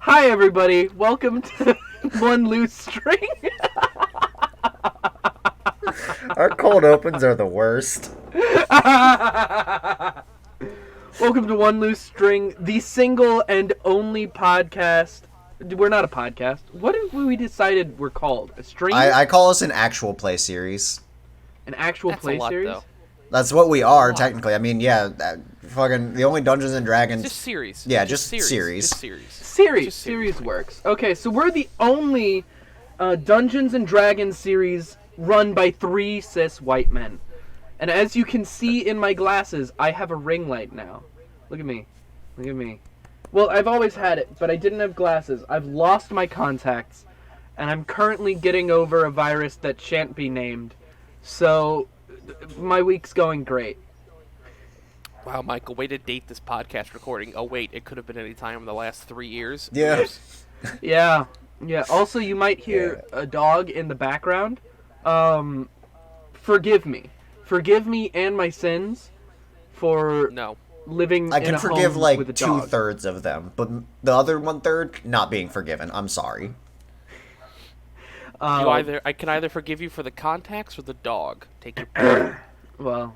Hi, everybody. Welcome to One Loose String. Our cold opens are the worst. Welcome to One Loose String, the single and only podcast. We're not a podcast. What have we decided we're called? A string? I call us an actual play series. An actual That's play a lot, series? though. That's what we are, technically. I mean, yeah, fucking the only Dungeons and Dragons. Just series. Yeah, just series. Just series. Series works. Okay, so we're the only Dungeons and Dragons series run by 3 cis white men. And as you can see in my glasses, I have a ring light now. Look at me. Look at me. Well, I've always had it, but I didn't have glasses. I've lost my contacts, and I'm currently getting over a virus that shan't be named. So, my week's going great. Wow, Michael, way to date this podcast recording. Oh, wait, it could have been any time in the last 3 years. Yeah. Yeah. Also, you might hear a dog in the background. Forgive me. Forgive me and my sins for living I in can a forgive home like with a dog. 2/3 of them, but the other 1/3 not being forgiven. I'm sorry. I can either forgive you for the contacts or the dog. Take your pick. Well,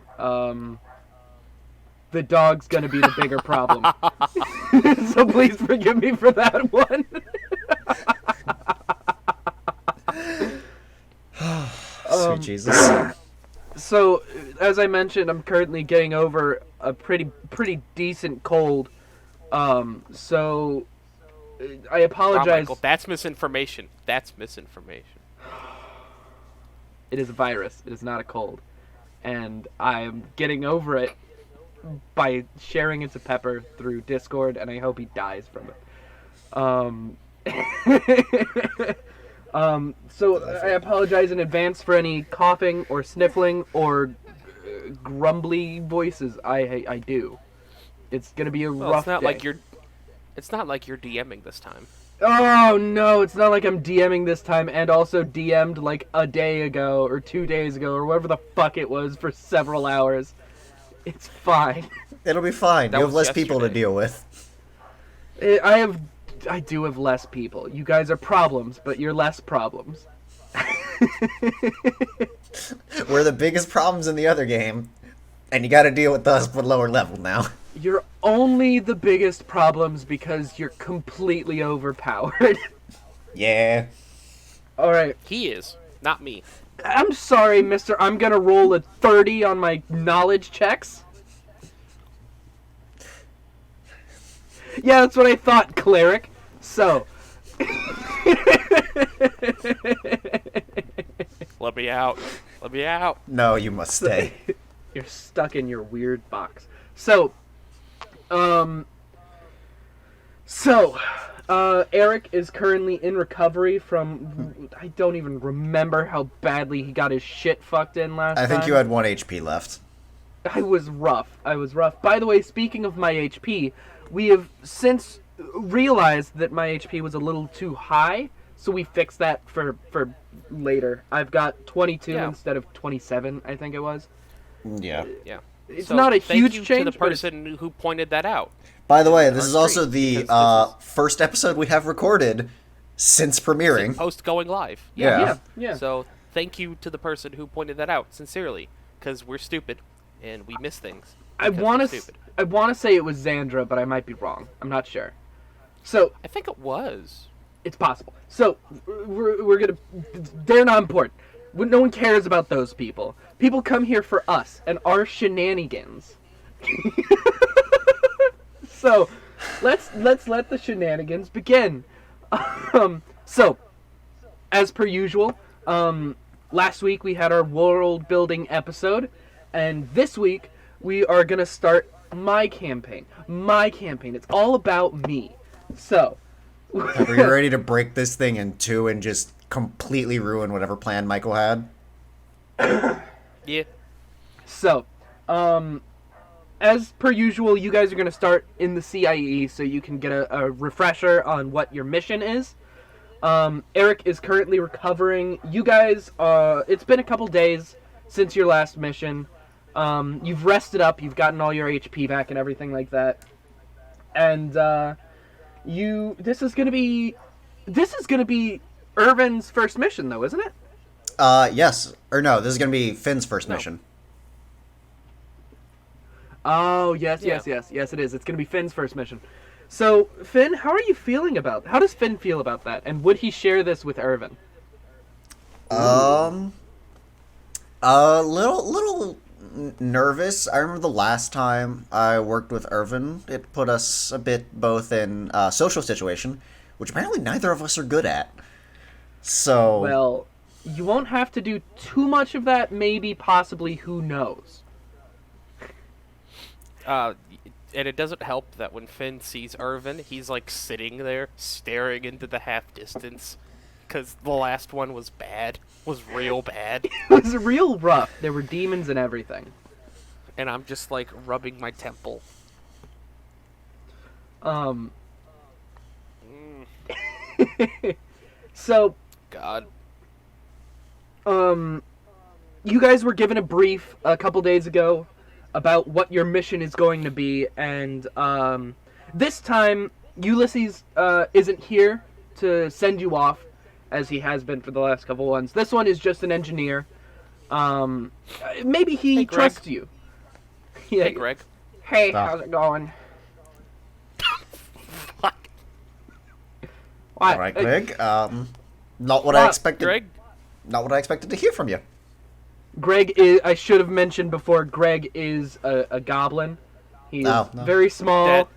the dog's gonna be the bigger problem. So please forgive me for that one. Sweet Jesus. So, as I mentioned, I'm currently getting over a pretty decent cold. So I Wow, apologize. Michael, that's misinformation. That's misinformation. It is a virus. It is not a cold. And I'm getting over it by sharing it to Pepper through Discord, and I hope he dies from it. So I apologize in advance for any coughing or sniffling or grumbly voices I do. It's gonna be a rough day. It's not like you're DMing this time. Oh no, it's not like I'm DMing this time, and also DM'd like a day ago or 2 days ago or whatever the fuck it was for several hours. It's fine. It'll be fine. You have less people to yesterday. deal with. I do have less people. You guys are problems, but you're less problems. We're the biggest problems in the other game, and you gotta deal with us but lower level now. You're only the biggest problems because you're completely overpowered. Yeah. Alright. He is, not me. I'm sorry, mister. I'm gonna roll a 30 on my knowledge checks. Yeah, that's what I thought, cleric. So. Let me out. Let me out. No, you must stay. You're stuck in your weird box. So, Eric is currently in recovery from, I don't even remember how badly he got his shit fucked in last time. I think you had 1 HP left. I was rough. By the way, speaking of my HP, we have since realized that my HP was a little too high, so we fixed that for later. I've got 22 instead of 27, I think it was. Yeah. Yeah. It's not a huge change, to the but it's- person who pointed that out. By the way, this is also stream, the because this first episode we have recorded since premiering. Post going live. Yeah. Yeah. So thank you to the person who pointed that out, sincerely, because we're stupid and we miss things. I because want we're to stupid. say it was Xandra, but I might be wrong. I'm not sure. So I think it was. it's possible. So we're gonna. They're not important. No one cares about those people. People come here for us and our shenanigans. So let's let the shenanigans begin. So as per usual, last week we had our world building episode, and this week we are gonna start my campaign. It's all about me. So Are you ready to break this thing in two and just completely ruin whatever plan Michael had? Yeah. So, as per usual, you guys are going to start in the CIE so you can get a refresher on what your mission is. Eric is currently recovering. You guys, it's been a couple days since your last mission. You've rested up, you've gotten all your HP back and everything like that. And This is gonna be Irvin's first mission, though, isn't it? Yes. Or no, this is gonna be Finn's first mission. Oh, yes, Yeah. yes, it is. It's gonna be Finn's first mission. So, Finn, how does Finn feel about that? And would he share this with Irvin? A little nervous. I remember the last time I worked with Irvin, it put us a bit both in a social situation, which apparently neither of us are good at. So... Well, you won't have to do too much of that, maybe, possibly, who knows? And it doesn't help that when Finn sees Irvin, he's like sitting there staring into the half distance. Because the last one was real bad. It was real rough. There were demons and everything. And I'm just like rubbing my temple. So, God. you guys were given a brief a couple days ago about what your mission is going to be, and this time Ulysses isn't here to send you off as he has been for the last couple ones. This one is just an engineer. Maybe he trusts you. Yeah. Hey, Greg. Hey, how's it going? Fuck. What? All right, Greg. Not what I expected. Greg? Not what I expected to hear from you. Greg is. I should have mentioned before. Greg is a goblin. He's very small. Dead.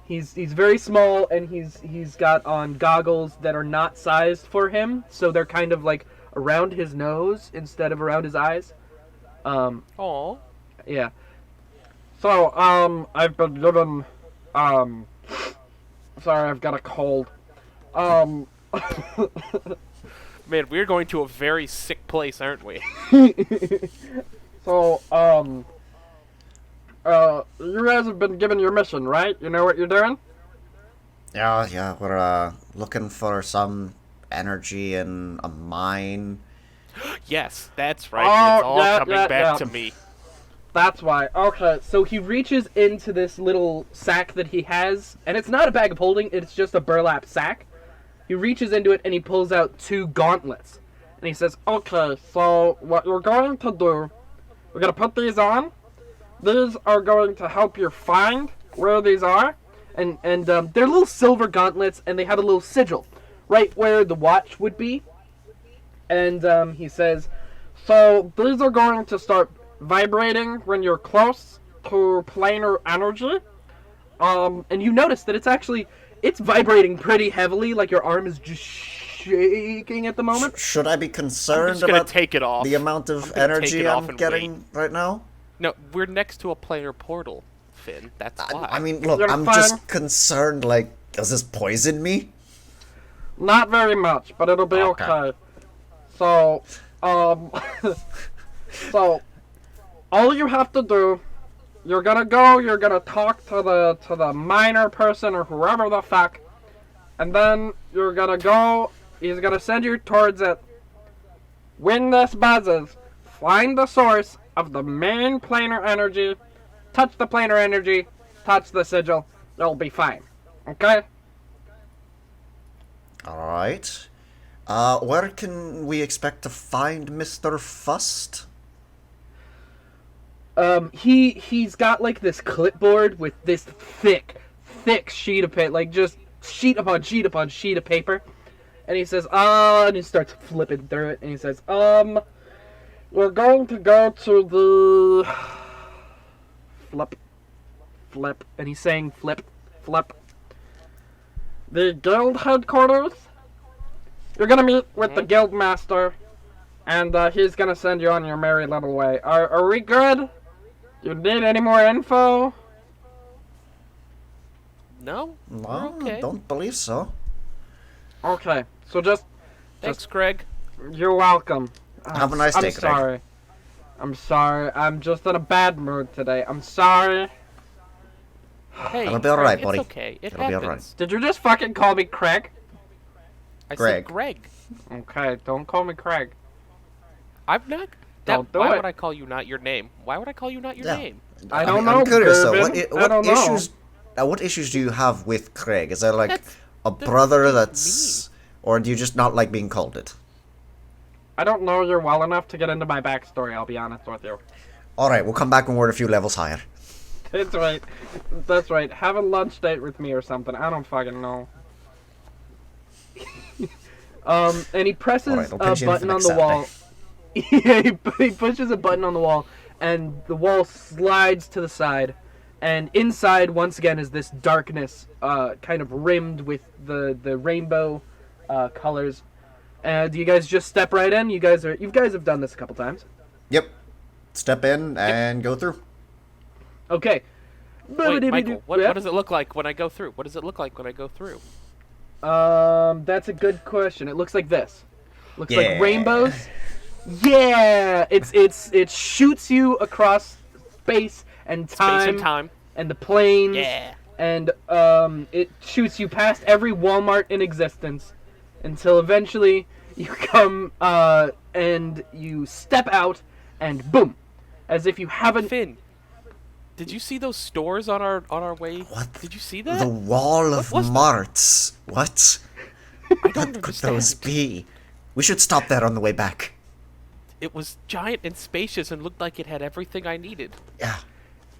He's very small, and he's got on goggles that are not sized for him, so they're kind of like around his nose instead of around his eyes. Aww. Yeah. So I've been given sorry, I've got a cold. Man, we're going to a very sick place, aren't we? So, you guys have been given your mission, right? You know what you're doing? Yeah, we're looking for some energy in a mine. Yes, that's right. It's all coming back to me. That's why. Okay, so he reaches into this little sack that he has, and it's not a bag of holding, it's just a burlap sack. He reaches into it and he pulls out 2 gauntlets. And he says, okay, so what you're going to do, we're going to put these on. These are going to help you find where these are. And they're little silver gauntlets, and they have a little sigil right where the watch would be. And he says, so these are going to start vibrating when you're close to planar energy. And you notice that it's vibrating pretty heavily, like your arm is just shaking at the moment. Should I be concerned about take it off. The amount of energy I'm getting right now? No, we're next to a planar portal, Finn. That's why. I mean, look, I'm just concerned, like, does this poison me? Not very much, but it'll be okay. So, so, all you have to do, you're gonna talk to the miner person or whoever the fuck, and then you're gonna go, he's gonna send you towards it. When this buzzes, find the source of the main planar energy, touch the planar energy, touch the sigil, you'll be fine. Okay? Alright. Where can we expect to find Mr. Fust? He's got like this clipboard with this thick sheet of paper, like just sheet upon sheet upon sheet of paper. And he says, and he starts flipping through it, and he says, we're going to go to the flip, and he's saying flip, the guild headquarters. You're gonna meet with the guild master, and he's gonna send you on your merry little way. Are we good? You need any more info? No? No, okay. Don't believe so. Okay, so just Thanks, Greg. You're welcome. Have a nice day, I'm sorry. I'm sorry. I'm just in a bad mood today. I'm sorry. Hey, It'll be alright, Greg, buddy. It's okay. It It'll be happens. alright. Did you just fucking call me Craig? I Greg. said Greg. Okay, don't call me Craig. I'm not. Don't do why it. would I call you not your name? Why would I call you not your name? I don't know, I'm curious though. Gervin. What I don't know. issues what issues do you have with Craig? Is there like That's a that's brother being that's, or do you just not like being called it? I don't know you well enough to get into my backstory, I'll be honest with you. All right, we'll come back when we're a few levels higher. That's right. That's right. Have a lunch date with me or something. I don't fucking know. And he presses Alright, I'll a pinch you in for button on next the wall. Saturday. He pushes a button on the wall, and the wall slides to the side. And inside, once again, is this darkness, kind of rimmed with the rainbow colors. Do you guys just step right in? You guys have done this a couple times. Yep. Step in and go through. Okay. Wait, Michael, what does it look like when I go through? What does it look like when I go through? That's a good question. It looks like this. Looks Yeah. like rainbows. Yeah, it shoots you across space and time, Space and time. and the planes. Yeah. And it shoots you past every Walmart in existence until eventually you come and you step out and boom, as if you haven't. Finn, did you see those stores on our way? What? Did you see that? The Wall of was that? Marts. What? I don't What could understand. those be? We should stop there on the way back. It was giant and spacious and looked like it had everything I needed. Yeah.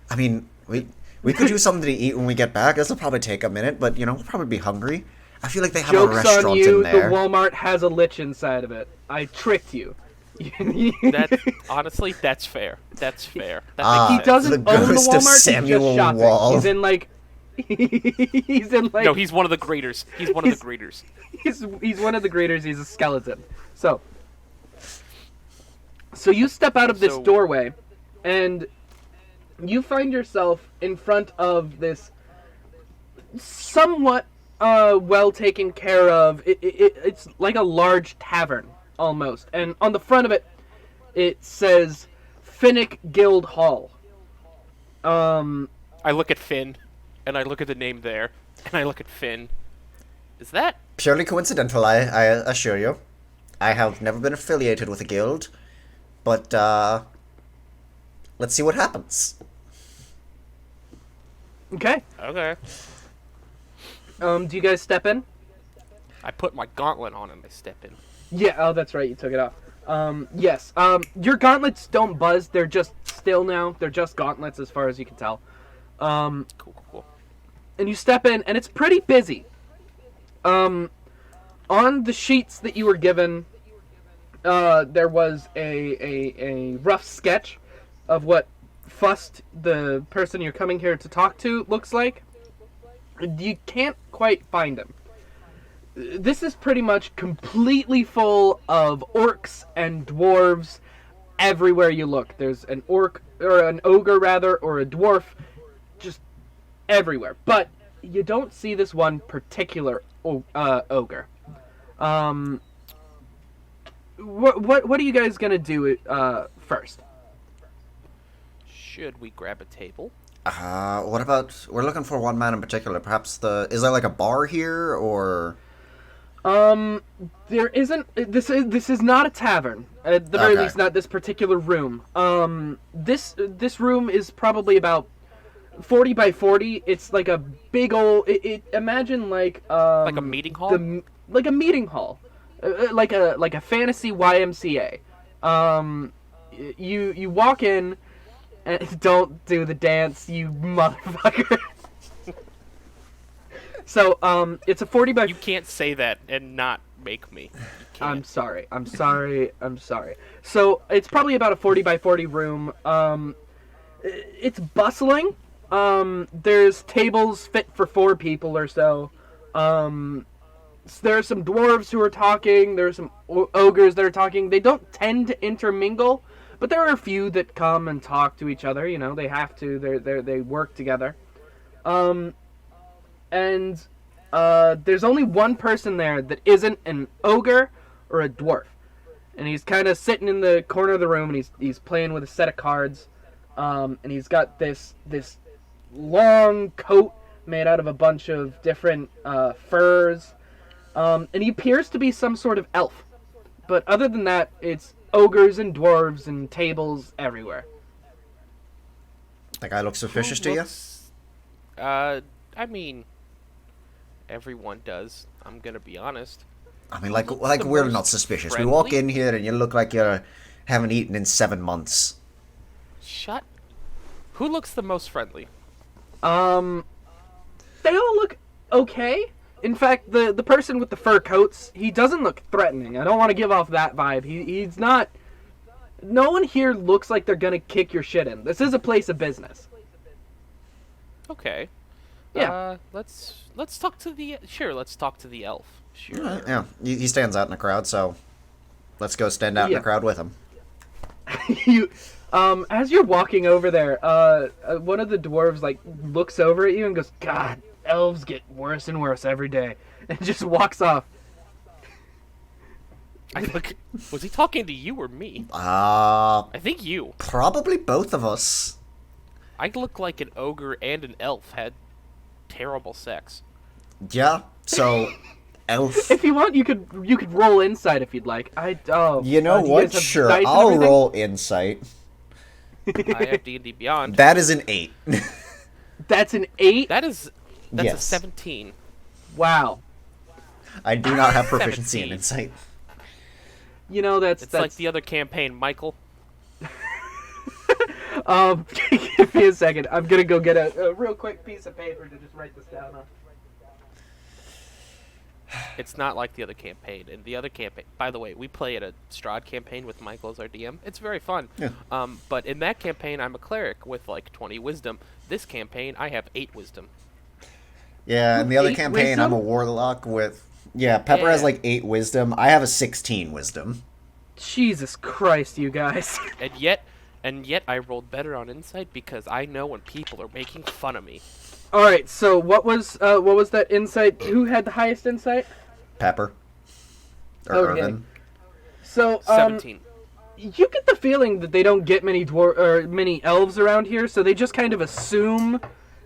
I mean, we could do something to eat when we get back. This will probably take a minute, but, you know, we'll probably be hungry. I feel like they have a Joke's restaurant on you. in The there. Walmart has a lich inside of it. I tricked you. That honestly, that's fair. That's fair. That Ah, He makes sense. doesn't the own the ghost of Walmart. He's Samuel just shopping. Wall. He's in like. He's in like. No, he's one of the greeters. He's one of the greeters. He's one of the greeters. He's a skeleton. So you step out of this So- doorway, and you find yourself in front of this somewhat well taken care of. It's like a large tavern almost, and on the front of it, it says Finnick Guild Hall. I look at Finn, and I look at the name there, and I look at Finn. Is that? Purely coincidental, I assure you. I have never been affiliated with a guild, but let's see what happens. Okay. Okay. Do you guys step in? I put my gauntlet on and I step in. Yeah, oh, that's right, you took it off. Yes. Your gauntlets don't buzz, they're just still now. They're just gauntlets as far as you can tell. Cool. And you step in, and it's pretty busy. On the sheets that you were given, there was a rough sketch of what Fust, the person you're coming here to talk to, looks like. You can't quite find him. This is pretty much completely full of orcs and dwarves everywhere you look. There's an orc, or an ogre rather, or a dwarf, just everywhere. But you don't see this one particular ogre. What are you guys gonna do first? Should we grab a table? What about, we're looking for one man in particular. Perhaps is there like a bar here, or? There isn't. This is not a tavern. At the very Okay. least, not this particular room. This room is probably about 40 by 40. It's like a big old. Imagine like Like a meeting hall? Like a meeting hall, like a fantasy YMCA. You walk in, and don't do the dance, you motherfucker. So, it's a 40 by... You can't say that and not make me. You can't. I'm sorry. So, it's probably about a 40 by 40 room. It's bustling. There's tables fit for 4 people or so. There are some dwarves who are talking. There are some ogres that are talking. They don't tend to intermingle, but there are a few that come and talk to each other. You know, they have to. They work together. And there's only one person there that isn't an ogre or a dwarf, and he's kind of sitting in the corner of the room, and he's playing with a set of cards, and he's got this long coat made out of a bunch of different furs, and he appears to be some sort of elf, but other than that, it's ogres and dwarves and tables everywhere. That guy looks suspicious to you? I mean, everyone does. I'm gonna be honest. I mean, Who like looks the we're most not suspicious. We walk friendly? in here and you look like you haven't eaten in 7 months. Shut. Who looks the most friendly? They all look okay. In fact, the person with the fur coats, he doesn't look threatening. I don't want to give off that vibe. He's not. No one here looks like they're gonna kick your shit in. This is a place of business. Okay. Yeah. Let's talk to the let's talk to the elf. Sure. Yeah, he stands out in the crowd, so let's go stand out in Yeah. the crowd with him. You, as you're walking over there, one of the dwarves like looks over at you and goes, "God, elves get worse and worse every day," and just walks off. Was he talking to you or me? Uh, I think you. probably both of us. I look like an ogre and an elf had terrible sex. Yeah, so, elf. If you want, you could roll insight if you'd like. You know do you what? guys have Sure, dice and I'll everything? roll insight. I have D&D Beyond. That is an 8. That's an 8. That's Yes. a 17. Wow. I do not have proficiency in 17. insight. You know that's It's like the other campaign, Michael. Give me a second. I'm gonna go get a real quick piece of paper to just write this down on. It's not like the other campaign. And the other campaign, by the way, we play at a Strahd campaign with Michael as our DM. It's very fun. Yeah. But in that campaign, I'm a cleric with like 20 wisdom. This campaign, I have 8 wisdom. Yeah, in the other 8 campaign, I'm a wisdom? warlock with... Yeah, Pepper has Yeah. like 8 wisdom. I have a 16 wisdom. Jesus Christ, you guys. And yet, I rolled better on insight because I know when people are making fun of me. All right. So what was that insight? Who had the highest insight? Pepper. Or Okay. Irvin. So 17. you get the feeling that they don't get many elves around here, so they just kind of assume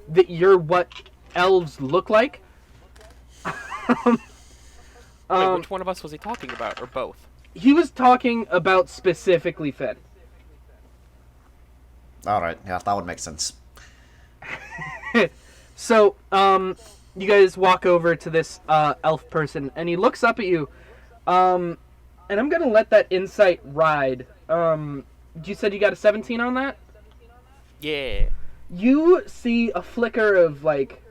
that you're what elves look like. Wait, which one of us was he talking about, or both? He was talking about specifically Finn. Alright, yeah, that would make sense. So, you guys walk over to this elf person, and he looks up at you. And I'm gonna let that insight ride. You said you got a 17 on that? Yeah. You see a flicker of, like,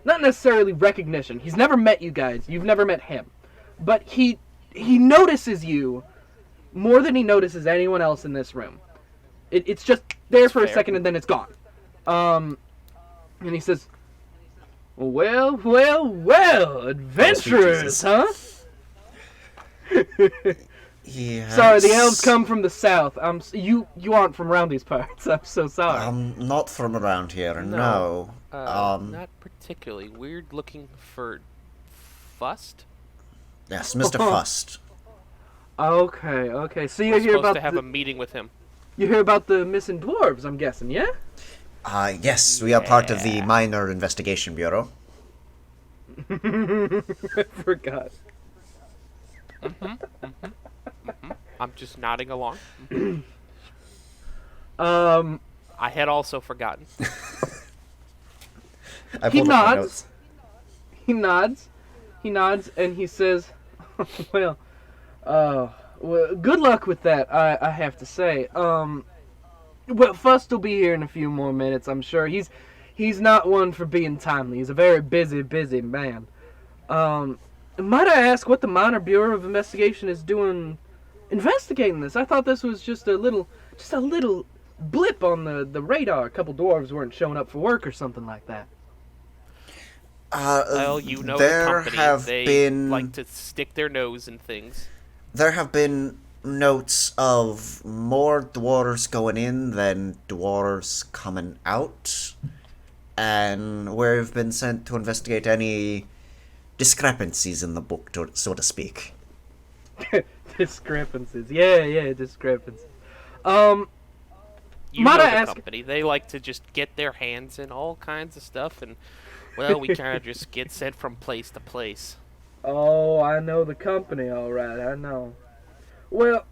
not necessarily recognition. He's never met you guys. You've never met him. But he notices you more than he notices anyone else in this room. It's just there for a fair. second and then it's gone. And he says, "Well, well, well, adventurers, Jesus. huh?" Yeah. Sorry, the elves come from the south. You aren't from around these parts. I'm so sorry. I'm not from around here, no. Not particularly. Weird looking for Fust? Yes, Mr. Fust. Okay. So you We're hear supposed about to have a meeting with him. you hear about the missing dwarves? I'm guessing, yeah. Yes, we are part of the Minor Investigation Bureau. I forgot. I'm just nodding along. I I had also forgotten. I He pulled up my nods. notes. He nods, and he says, "Well, good luck with that. I have to say. Well, Fust will be here in a few more minutes, I'm sure. He's not one for being timely. He's a very busy man. Might I ask what the Minor Bureau of Investigation is doing, investigating this? I thought this was just a little blip on the radar. A couple dwarves weren't showing up for work or something like that." Well, you know there the company. have They been like to stick their nose in things. there have been notes of more dwarves going in than dwarves coming out, and we've been sent to investigate any discrepancies in the book, so to speak. Discrepancies. Yeah, discrepancies. You Might know I the ask- company. They like to just get their hands in all kinds of stuff, and well, we kind of just get sent from place to place. Oh, I know the company, all right. I know. Well,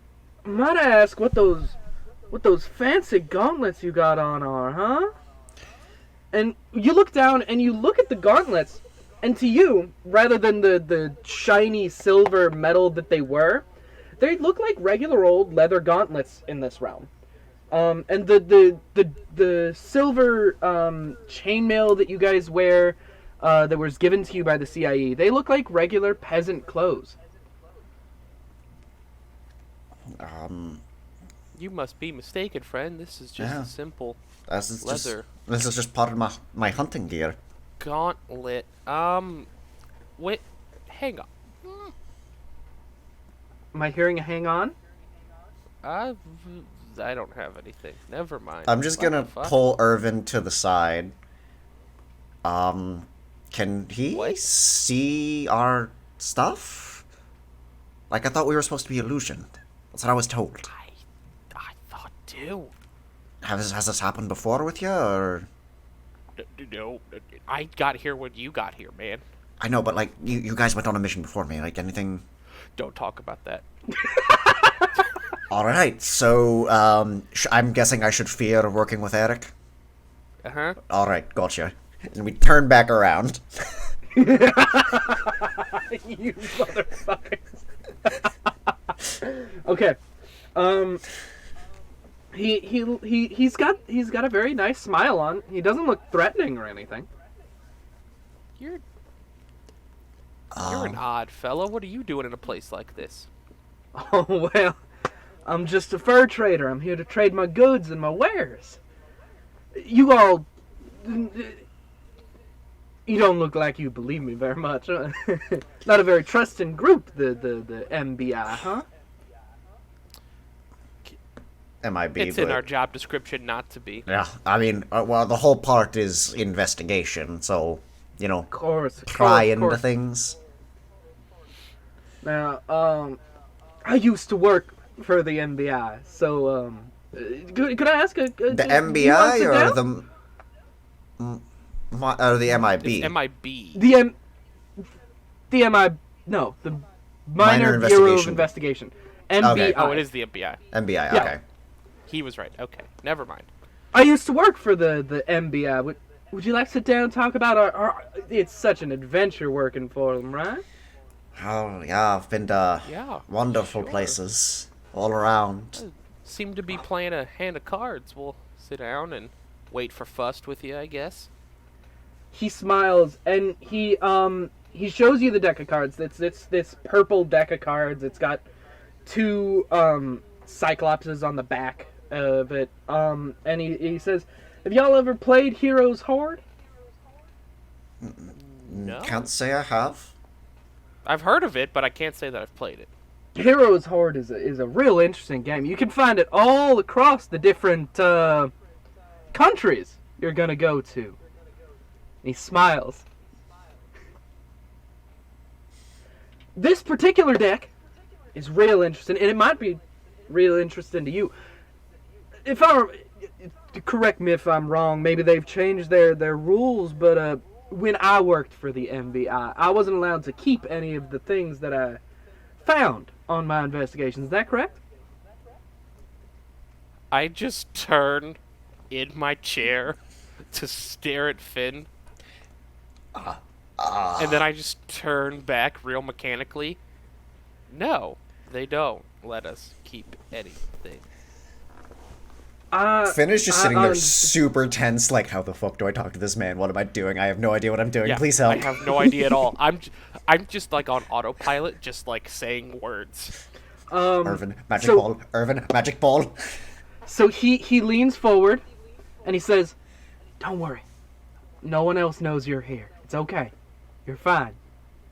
might I ask what those fancy gauntlets you got on are, huh? And you look down and you look at the gauntlets, and to you, rather than the shiny silver metal that they were, they look like regular old leather gauntlets in this realm. And the silver chainmail that you guys wear that was given to you by the CIE, they look like regular peasant clothes. You must be mistaken, friend. This is just a simple leather This is just part of my hunting gear. gauntlet. Wait, hang on. Am I hearing a hang on? I don't have anything. Never mind. I'm just gonna pull Irvin to the side. Can he see our stuff? Like, I thought we were supposed to be illusioned. That's what I was told. I thought too. Has this happened before with you, or? No, I got here when you got here, man. I know, but like, you guys went on a mission before me. Like, anything? Don't talk about that. All right, so I'm guessing I should fear working with Eric. Uh-huh. All right, gotcha. And we turn back around. You motherfuckers. Okay. He's got a very nice smile on. He doesn't look threatening or anything. You're an odd fellow. What are you doing in a place like this? Oh, well, I'm just a fur trader. I'm here to trade my goods and my wares. You all... You don't look like you believe me very much. Not a very trusting group, the MBI, huh? MIB. It's in our job description not to be. Yeah, I mean, well, the whole part is investigation, so, you know, Of pry into course. things. Now, I used to work for the MBI, so, could I ask The MBI or the MIB? It's MIB. The Minor Bureau of Investigation. MBI. Okay. Oh, it is the MBI. MBI, Yeah. okay. He was right. Okay, never mind. I used to work for the MBI. Would you like to sit down and talk about our... It's such an adventure working for them, right? Oh, yeah, I've been to wonderful sure. places all around. Seem to be playing a hand of cards. We'll sit down and wait for Fust with you, I guess. He smiles and he shows you the deck of cards. It's this purple deck of cards. It's got two cyclopses on the back of it. And he says, "Have y'all ever played Heroes Horde?" No. Can't say I have. I've heard of it, but I can't say that I've played it. Heroes Horde is a real interesting game. You can find it all across the different countries you're gonna go to. And he smiles. This particular deck is real interesting, and it might be real interesting to you. Correct me if I'm wrong, maybe they've changed their rules, but when I worked for the MBI, I wasn't allowed to keep any of the things that I found on my investigations. Is that correct? I just turn in my chair to stare at Finn. And then I just turn back real mechanically. No, they don't let us keep anything. Finn is just sitting there super tense, like, how the fuck do I talk to this man? What am I doing? I have no idea what I'm doing. Yeah, Please help. I have no idea at all. I'm just like on autopilot, just like saying words. Irvin, magic ball. Irvin, magic ball. So he leans forward, and he says, "Don't worry. No one else knows you're here. It's okay. You're fine.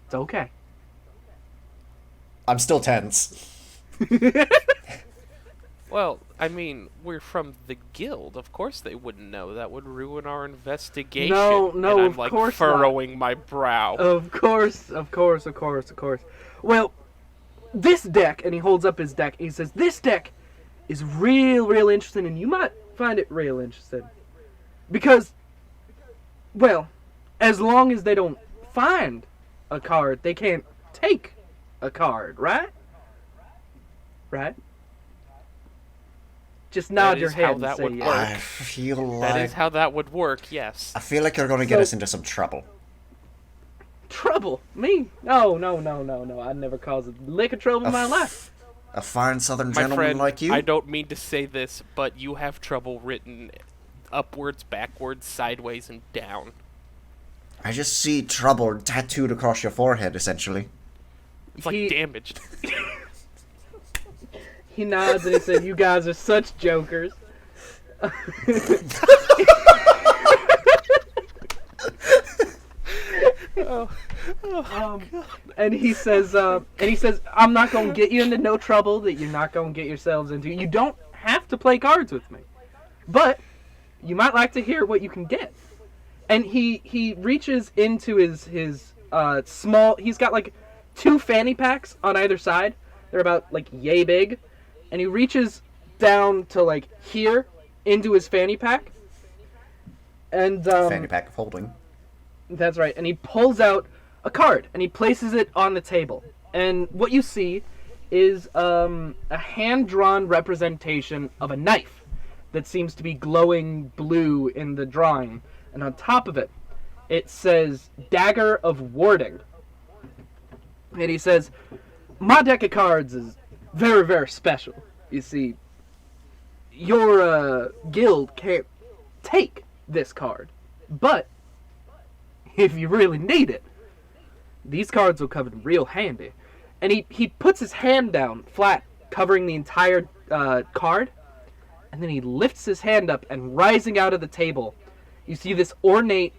It's okay." I'm still tense. Well, I mean, we're from the guild. Of course they wouldn't know. That would ruin our investigation. No, and I'm of like course furrowing my brow. Of course. Well, this deck, and he holds up his deck, he says, "This deck is real interesting, and you might find it real interesting. Because, well, as long as they don't find a card, they can't take a card, right? Right?" Just nod That your is how head and that say would yes. work. I feel That like is how that would work, yes. I feel like you're going to get So- us into some trouble. Trouble? Me? No. I'd never cause a lick of trouble in my life. A fine southern My gentleman friend, like you? I don't mean to say this, but you have trouble written upwards, backwards, sideways, and down. I just see trouble tattooed across your forehead, essentially. It's like He- damaged. He nods and he said, "You guys are such jokers." And he says, "I'm not gonna get you into no trouble that you're not gonna get yourselves into. You don't have to play cards with me, but you might like to hear what you can get." And he reaches into his small. He's got like 2 fanny packs on either side. They're about like yay big, and he reaches down to like here into his fanny pack. And Fanny pack of holding. that's right. And he pulls out a card and he places it on the table. And what you see is a hand-drawn representation of a knife that seems to be glowing blue in the drawing. And on top of it, it says Dagger of Warding. And he says, "My deck of cards is very, very special. You see, your guild can't take this card. But if you really need it, these cards will come in real handy." And he puts his hand down flat, covering the entire card. And then he lifts his hand up, and rising out of the table, you see this ornate,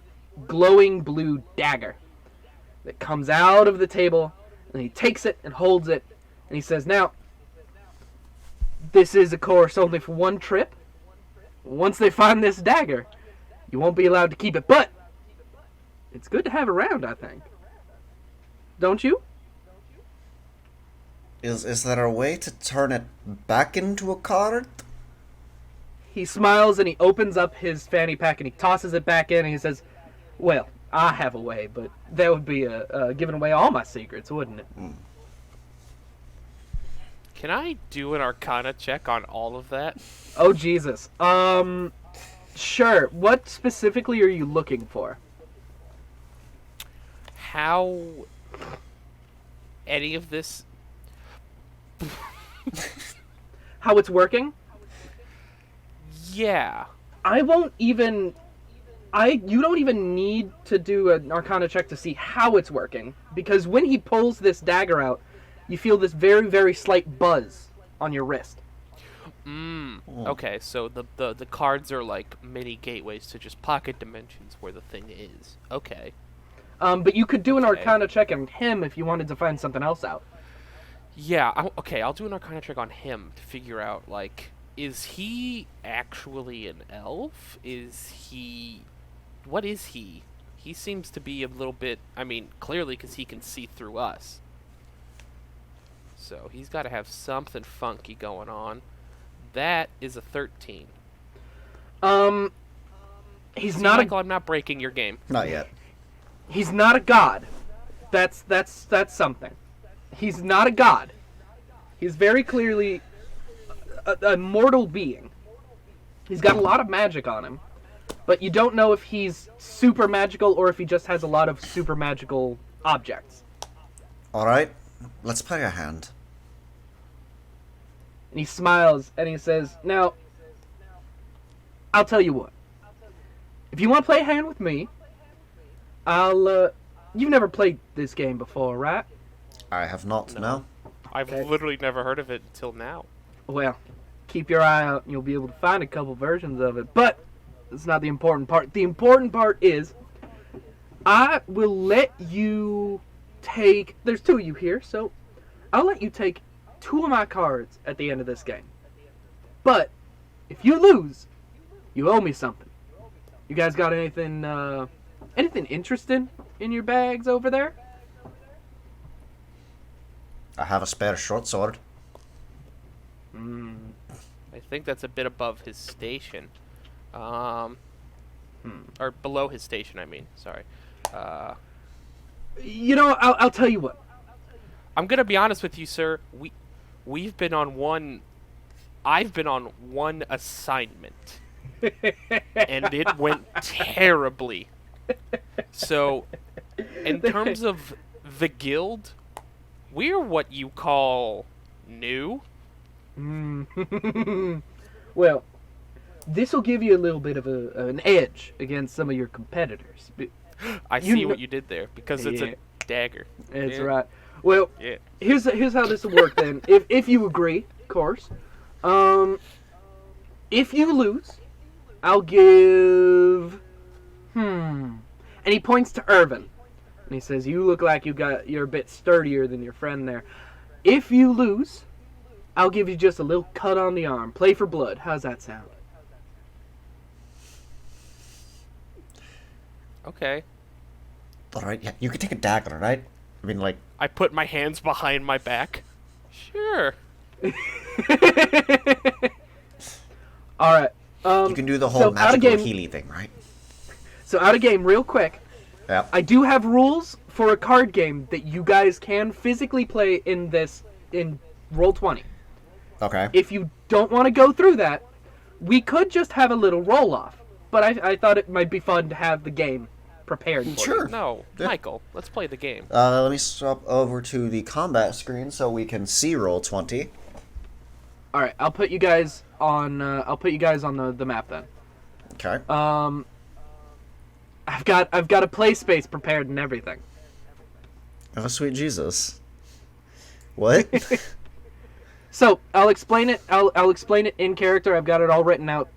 glowing blue dagger that comes out of the table. And he takes it and holds it. And he says, "Now, this is, of course, only for one trip. Once they find this dagger, you won't be allowed to keep it. But it's good to have around, I think. Don't you?" Is there a way to turn it back into a card? He smiles and he opens up his fanny pack and he tosses it back in and he says, "Well, I have a way, but that would be giving away all my secrets, wouldn't it?" Can I do an Arcana check on all of that? Oh, Jesus. Sure. What specifically are you looking for? How any of this... How it's working? Yeah. I won't even... You don't even need to do an Arcana check to see how it's working, because when he pulls this dagger out, you feel this very, very slight buzz on your wrist. Okay, so the cards are like mini gateways to just pocket dimensions where the thing is. Okay. But you could do an Okay. Arcana check on him if you wanted to find something else out. Yeah, okay, I'll do an Arcana check on him to figure out, like, is he actually an elf? What is he? He seems to be a little bit, I mean, clearly because he can see through us. So he's got to have something funky going on. That is a 13. He's See, not Michael, I'm not breaking your game. Not yet. He's not a god. That's something. He's not a god. He's very clearly a mortal being. He's got a lot of magic on him, but you don't know if he's super magical or if he just has a lot of super magical objects. Alright, let's play a hand. And he smiles and he says, "Now, I'll tell you what. If you want to play a hand with me, you've never played this game before, right? I have not, no. I've Okay. literally never heard of it until now. Well, keep your eye out and you'll be able to find a couple versions of it. But it's not the important part. The important part is I will let you take... There's 2 of you here, so I'll let you take 2 of my cards at the end of this game. But if you lose, you owe me something. You guys got anything interesting in your bags over there?" I have a spare short sword. I think that's a bit above his station. Or below his station, I mean. Sorry. You know, I'll tell you what. I'm gonna be honest with you, sir. We've been on one I've been on one assignment, and it went terribly. So, in terms of the guild, we're what you call new. Well, this will give you a little bit of an edge against some of your competitors. I see what you did there, because it's a dagger. That's Yeah. right. Well, Yeah. here's how this will work then. If you agree, of course. If you lose, I'll give. And he points to Irvin, and he says, "You look like you're a bit sturdier than your friend there. If you lose, I'll give you just a little cut on the arm. Play for blood. How's that sound?" Okay. All right, yeah, you can take a dagger, right? I mean, like, I put my hands behind my back. Sure. All right. you can do the whole so out of magical game- Healy thing, right? So out of game, real quick. Yeah. I do have rules for a card game that you guys can physically play in Roll20. Okay. If you don't want to go through that, we could just have a little roll-off. But I thought it might be fun to have the game prepared for Sure. you. No, Yeah. Michael, let's play the game. Let me swap over to the combat screen so we can see Roll20. All right, I'll put you guys on. I'll put you guys on the map then. Okay. I've got a play space prepared and everything. Oh, sweet Jesus. What? So I'll explain it. I'll explain it in character. I've got it all written out.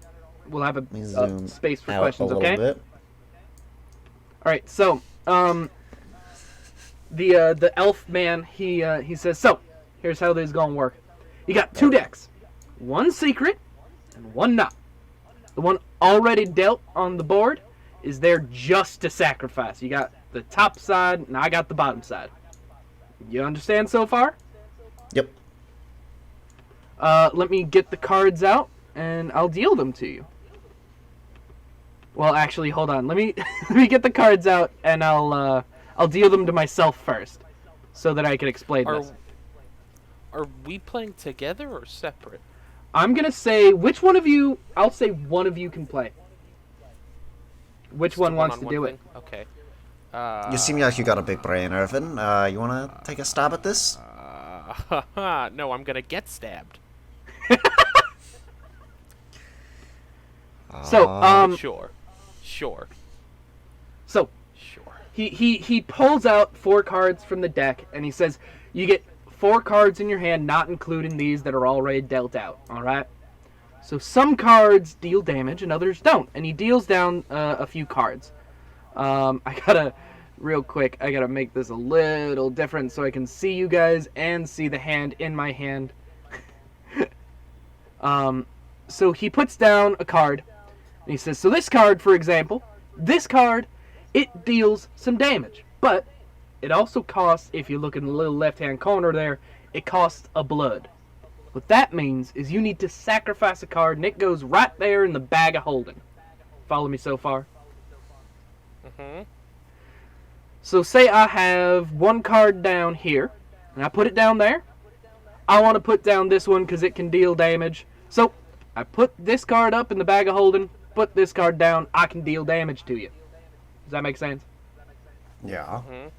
We'll have Let me a zoom space for out questions. a little Okay. bit. All right. So the elf man he says, so here's how this is gonna work. You got two decks, one secret and one not. The one already dealt on the board is there just to sacrifice. You got the top side and I got the bottom side. You understand so far? Yep. Let me get the cards out and I'll deal them to you. Well, actually, hold on. Let me let me get the cards out and I'll deal them to myself first, so that I can explain this. Are we playing together or separate? I'm gonna say which one of you. I'll say one of you can play. Which Just a one wants to one-on-one do it? thing? Okay. You seem like you got a big brain, Irvin. You want to take a stab at this? No, I'm gonna get stabbed. So, Sure. so he pulls out 4 cards from the deck and he says, "You get 4 cards in your hand, not including these that are already dealt out." All right. So some cards deal damage and others don't, and he deals down a few cards. I gotta make this a little different so I can see you guys and see the hand in my hand. So he puts down a card, and he says, so this card, for example, it deals some damage, but it also costs, if you look in the little left-hand corner there, it costs a blood. What that means is you need to sacrifice a card, and it goes right there in the bag of holding. Follow me so far? Mm-hmm. So say I have 1 card down here, and I put it down there. I want to put down this one because it can deal damage. So I put this card up in the bag of holding, put this card down, I can deal damage to you. Does that make sense? Yeah. Mm-hmm.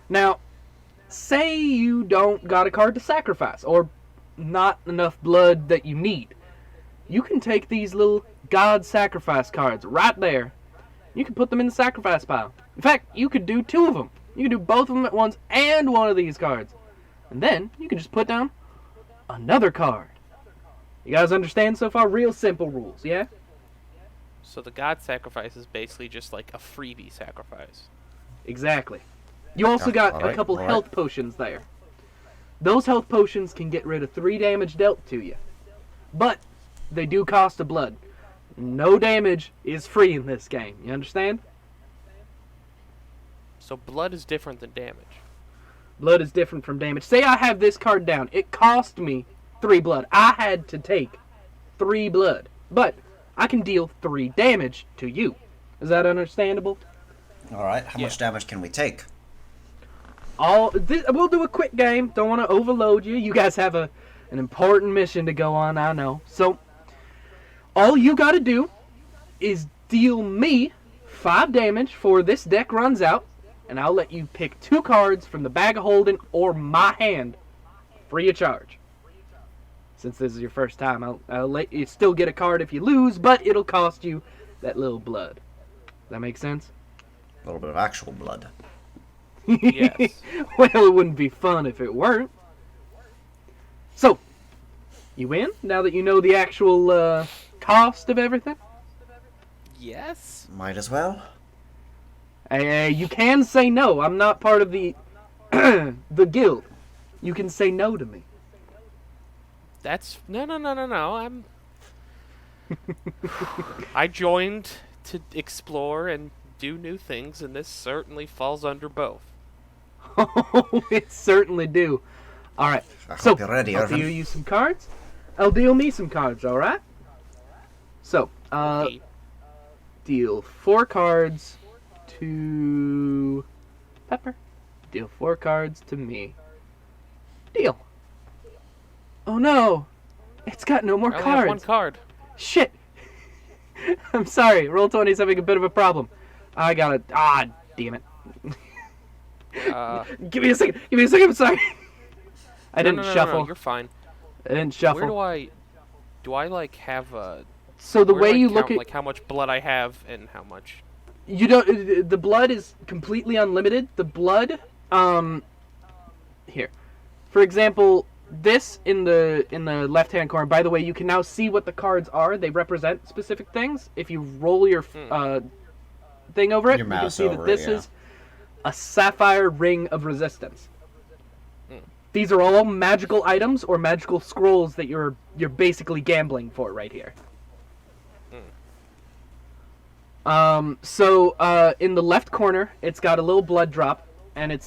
Now, say you don't got a card to sacrifice, or not enough blood that you need. You can take these little God sacrifice cards right there. You can put them in the sacrifice pile. In fact, you could do 2 of them. You can do both of them at once and one of these cards. And then you can just put down another card. You guys understand so far? Real simple rules, yeah? So the god sacrifice is basically just like a freebie sacrifice. Exactly. You also Yeah, got alright, a couple alright. health potions there. Those health potions can get rid of 3 damage dealt to you. But they do cost a blood. No damage is free in this game. You understand? So blood is different than damage. Blood is different from damage. Say I have this card down. It cost me 3 blood. I had to take 3 blood. But I can deal 3 damage to you. Is that understandable? All right. How much damage can we take? We'll do a quick game. Don't want to overload you. You guys have a An important mission to go on, I know. So, all you gotta do is deal me 5 damage before this deck runs out, and I'll let you pick 2 cards from the bag of holding or my hand, free of charge. Since this is your first time, I'll let you still get a card if you lose, but it'll cost you that little blood. Does that make sense? A little bit of actual blood. Yes. Well, it wouldn't be fun if it weren't. So, you win now that you know the actual cost of everything? Yes? Might as well. You can say no. I'm not part of the the guild. You can say no to me. That's... No. I'm... I joined to explore and do new things, and this certainly falls under both. Oh, it certainly do. All right. I So, hope you're ready, I'll Irvin. deal you some cards. I'll deal me some cards, all right? So, Okay. deal 4 cards to Pepper. Deal 4 cards to me. Deal. Oh no, it's got no more I only have one cards. card. Shit. I'm sorry. Roll20's having a bit of a problem. I gotta. Damn it. Give me a second. I'm sorry. I didn't shuffle. No, you're fine. I didn't shuffle. Where do I like have a... So the where way do I you count, look at like how much blood I have and how much... you don't. The blood is completely unlimited. The blood, here, for example, this in the left-hand corner. By the way, you can now see what the cards are. They represent specific things. If you roll your thing over it, Your you can mouse see that over this it, yeah. is a sapphire ring of resistance. These are all magical items or magical scrolls that you're basically gambling for right here. So in the left corner, it's got a little blood drop, and it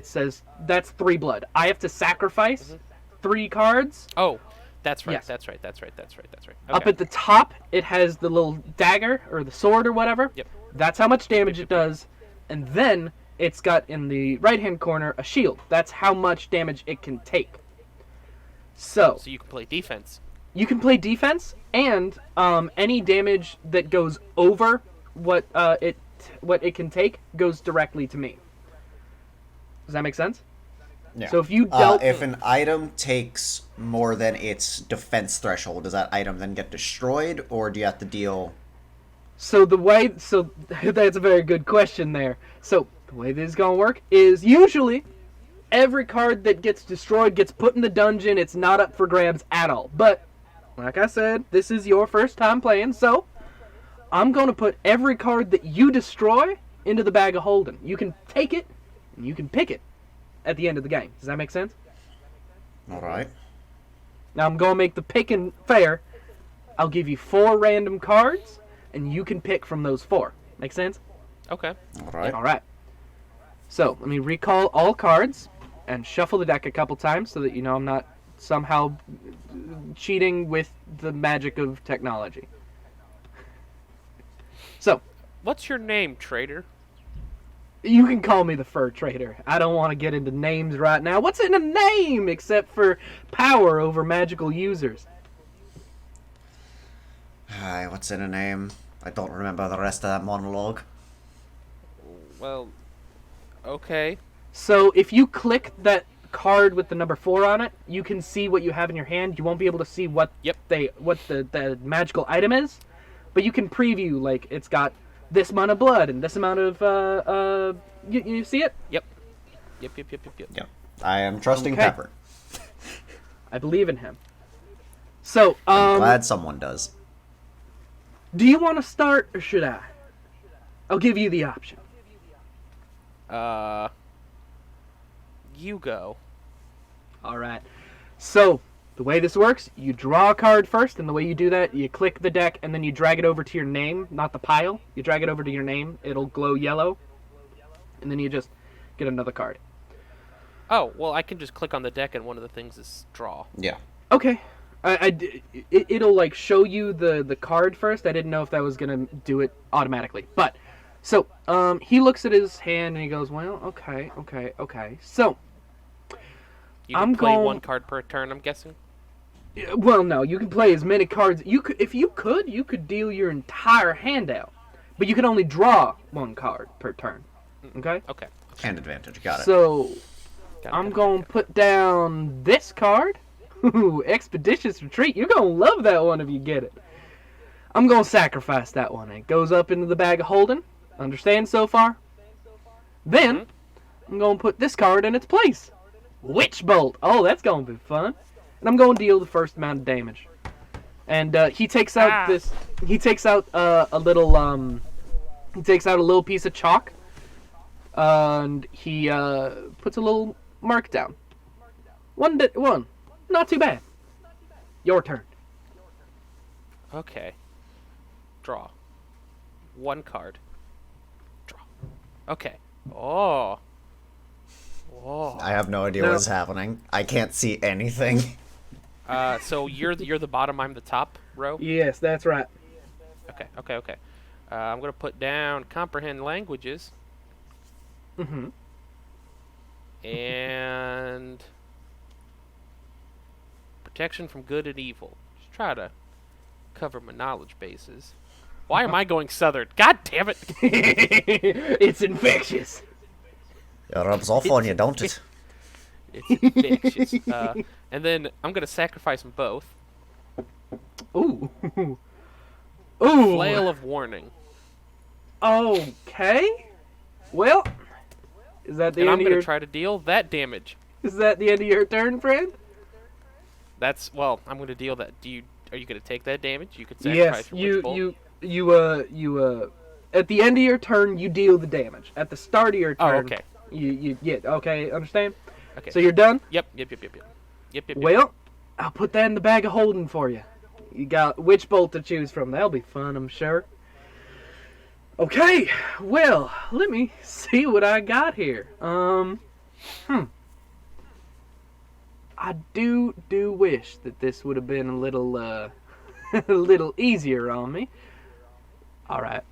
says that's 3 blood. I have to sacrifice 3 cards. Oh, that's right. Yes. That's right. Okay. Up at the top, it has the little dagger or the sword or whatever. Yep. That's how much damage it does. And then it's got in the right-hand corner a shield. That's how much damage it can take. So you can play defense. you can play defense, and any damage that goes over what it can take goes directly to me. Does that make sense? Yeah. So if you dealt, if an item takes more than its defense threshold, does that item then get destroyed, or do you have to deal? so that's a very good question there. So the way this is gonna work is usually every card that gets destroyed gets put in the dungeon. It's not up for grabs at all. But like I said, this is your first time playing, so I'm gonna put every card that you destroy into the bag of holding. You can take it, and you can pick it at the end of the game. Does that make sense? All right. Now I'm gonna make the picking fair. I'll give you 4 random cards, and you can pick from those 4. Make sense? Okay. All right. All right. So let me recall all cards and shuffle the deck a couple times so that you know I'm not somehow cheating with the magic of technology. So What's your name, trader? you can call me the Fur Trader. I don't want to get into names right now. What's in a name except for power over magical users? Hi, what's in a name? I don't remember the rest of that monologue. Well, okay. So if you click that card with the number 4 on it, you can see what you have in your hand. You won't be able to see what the magical item is, but you can preview, like, it's got this amount of blood and this amount of you see it? Yep. Yep. I am trusting Okay. Pepper. I believe in him. So I'm glad someone does. do you want to start or should I? I'll give you the option. You go. All right. So the way this works, you draw a card first, and the way you do that, you click the deck, and then you drag it over to your name, not the pile. You drag it over to your name. It'll glow yellow, and then you just get another card. Oh, well, I can just click on the deck, and one of the things is draw. Yeah. Okay. It'll like show you the card first. I didn't know if that was gonna do it automatically, but so he looks at his hand and he goes, well, okay. So You can I'm play going- one card per turn, I'm guessing? Well, no, you can play as many cards. If you could deal your entire hand out, but you can only draw one card per turn. Okay. Okay. Hand advantage. Got it. So Got it, I'm got it, gonna got it. put down this card. Ooh, Expeditious Retreat. You're gonna love that one if you get it. I'm gonna sacrifice that one. It goes up into the bag of holding. Understand so far? Then I'm gonna put this card in its place. Witch Bolt. Oh, that's gonna be fun. And I'm gonna deal the first amount of damage. And he takes out this. He takes out a little. He takes out a little piece of chalk. And he puts a little mark down. One. Not too bad. Your turn. Okay. Draw. One card. Draw. Okay. Oh. Oh. I have no idea No. what's happening. I can't see anything. So you're the bottom. I'm the top row. Yes, that's right. Okay. I'm gonna put down comprehend languages Mm-hmm. and protection from good and evil. Just try to cover my knowledge bases. Why am I going southern? God damn it! It's infectious. It rubs off on you, don't it? It's infectious. And then I'm gonna sacrifice them both. Ooh. Ooh. Flail of warning. Okay. Well, is that the And I'm end of gonna your? try to deal that damage. Is that the end of your turn, friend? I'm gonna deal that. Are you gonna take that damage? You could sacrifice Yes. your Witch Bolt. You. At the end of your turn, you deal the damage. At the start of your Oh, turn, okay. You okay. Understand? Okay. So you're done. Yep. Well, I'll put that in the bag of holding for you. You got which bolt to choose from. That'll be fun, I'm sure. Okay, well, let me see what I got here. I do wish that this would have been a little, a little easier on me. All right.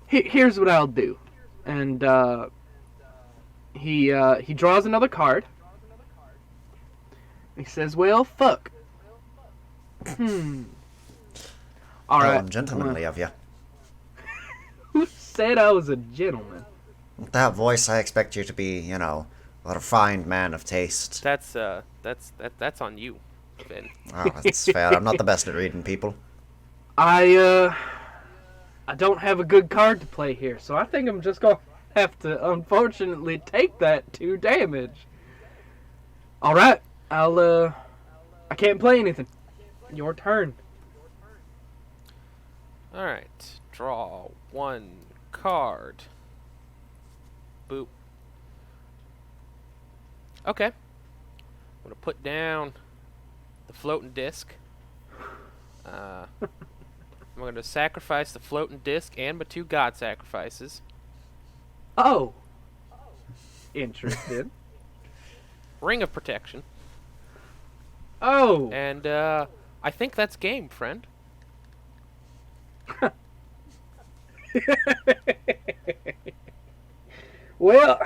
Here's what I'll do, and he draws another card. He says, "Well, fuck." All How right. ungentlemanly of you. Who said I was a gentleman? With that voice, I expect you to be, a refined man of taste. That's on you, Finn. Oh, that's fair. I'm not the best at reading people. I don't have a good card to play here, so I think I'm just gonna have to, unfortunately, take that 2 damage. All right, I can't play anything. Your turn. All right. Draw one card. Boop. Okay. I'm gonna put down the floating disc. I'm gonna sacrifice the floating disc and my 2 god sacrifices. Oh. Interested. Ring of protection. Oh. And I think that's game, friend. Well,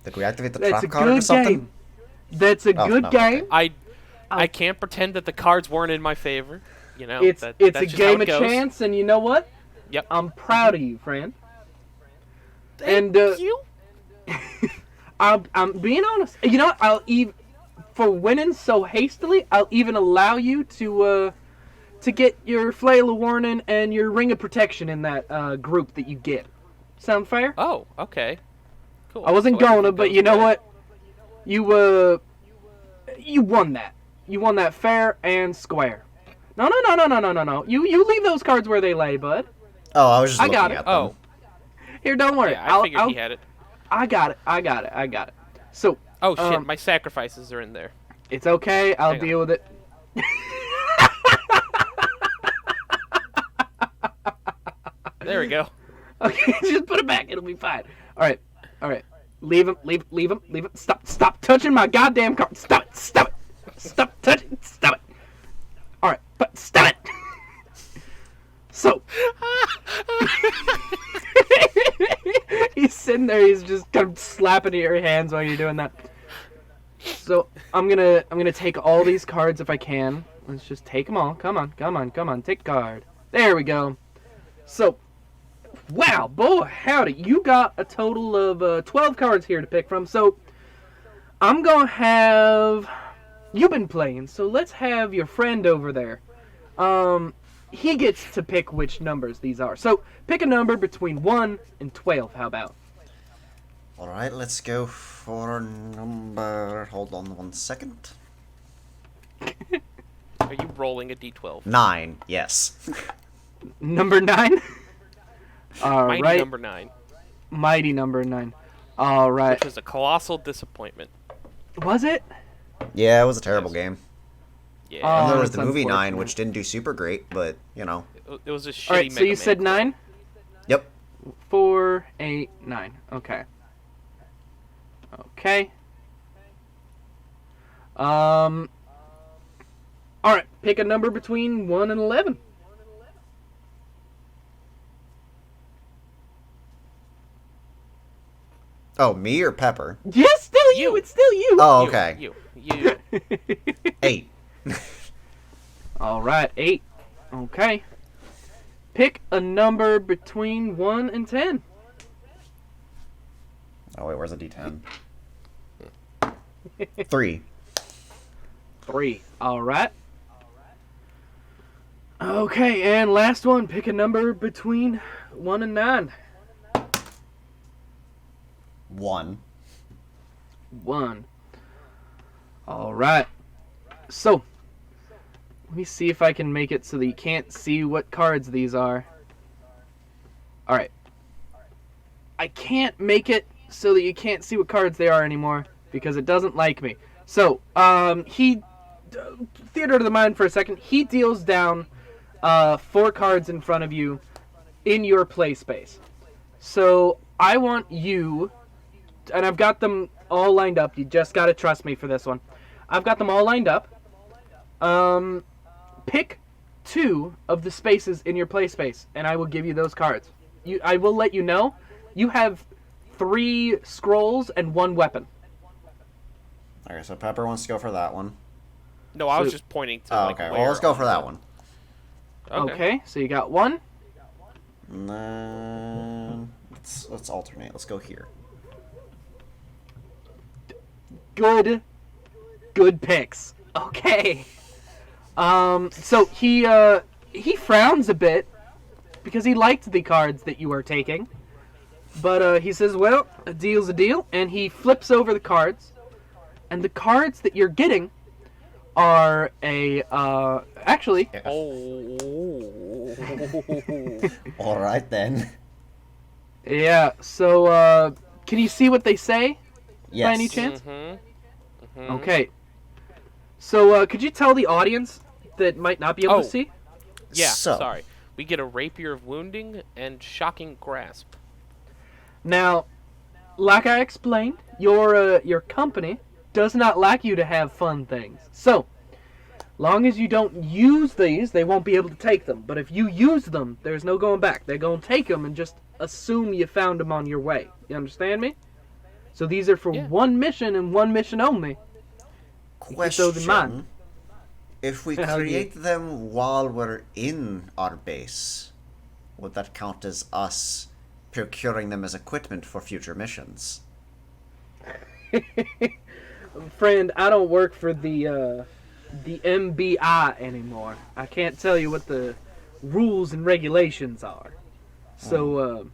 Did we activate the that's trap a card or good something? game. That's a Oh, good no, game. okay. I can't pretend that the cards weren't in my favor. You know, It's that's a just game how of it goes. chance, and you know what? Yep. I'm proud of you, friend. Thank And you. I'm being honest. You know what? I'll even for winning so hastily, I'll even allow you to get your flail of warning and your ring of protection in that group that you get. Sound fair? Oh, okay. Cool. I wasn't So everything gonna, but goes you know right. what? You won that. You won that fair and square. No. You leave those cards where they lay, bud. Oh, I was just I looking got it. at them. Oh, Here, don't worry. yeah, I figured he had it. I got it. So, Oh shit, um, my sacrifices are in there. it's okay. I'll Hang on. deal with it. There we go. Okay, just put it back. It'll be fine. All right. Leave him. Stop touching my goddamn card. Stop it. Stop touching. Stop it. All right, but stop it. So, he's sitting there. He's just kind of slapping at your hands while you're doing that. So I'm gonna take all these cards if I can. Let's just take them all. Come on, come on, come on. Take a card. There we go. So, wow, boy, howdy. You got a total of 12 cards here to pick from. So I'm gonna have... You've been playing, so let's have your friend over there. He gets to pick which numbers these are. So pick a number between 1 and 12. How about? Alright, let's go for number... Hold on 1 second. Are you rolling a d12? 9, yes. Number 9? All Mighty right. number 9. Mighty number 9. All right. Which was a colossal disappointment. Was it? Yeah, it was a terrible game. Yeah. Oh, And there was that's the movie 9, unfortunate. which didn't do super great, but, you know. It was a shitty All right, so Mega you Man said clone. 9? Yep. 4, 8, 9. Okay. Okay. All right, pick a number between 1 and 11. Oh, me or Pepper? Yes, still you. You. It's still you. Oh, You, okay. You. 8. All right, 8. Okay. Pick a number between 1 and 10. Oh, wait, where's the D10? 3. 3. All right. Okay, and last one. Pick a number between 1 and 9. 1. 1. All right. So, let me see if I can make it so that you can't see what cards these are. All right. I can't make it so that you can't see what cards they are anymore because it doesn't like me. So, theater of the mind for a second. He deals down 4 cards in front of you in your play space. So, I want you, and I've got them all lined up. You just got to trust me for this one. I've got them all lined up. Pick 2 of the spaces in your play space, and I will give you those cards. I will let you know. You have 3 scrolls and 1 weapon. Okay, so Pepper wants to go for that one. No, I was So- just pointing to Oh, like okay. where Well, let's go on for that one. Okay, so you got 1. And then let's alternate. Let's go here. Good picks. Okay. So he frowns a bit because he liked the cards that you are taking. But he says, well, a deal's a deal, and he flips over the cards. And the cards that you're getting are actually... Oh. All right, then. Yeah, so, can you see what they say? Yes. By any chance? Mm-hmm. Okay. So, could you tell the audience that might not be able Oh. to see? Yeah, So- sorry. We get a rapier of wounding and shocking grasp. Now, like I explained, your company does not like you to have fun things. So, long as you don't use these, they won't be able to take them. But if you use them, there's no going back. They're going to take them and just assume you found them on your way. You understand me? So these are for Yeah. one mission and one mission only. Question. those in mind. If we Hell yeah. create them while we're in our base, would that count as us procuring them as equipment for future missions? Friend, I don't work for the MBI anymore. I can't tell you what the rules and regulations are. So,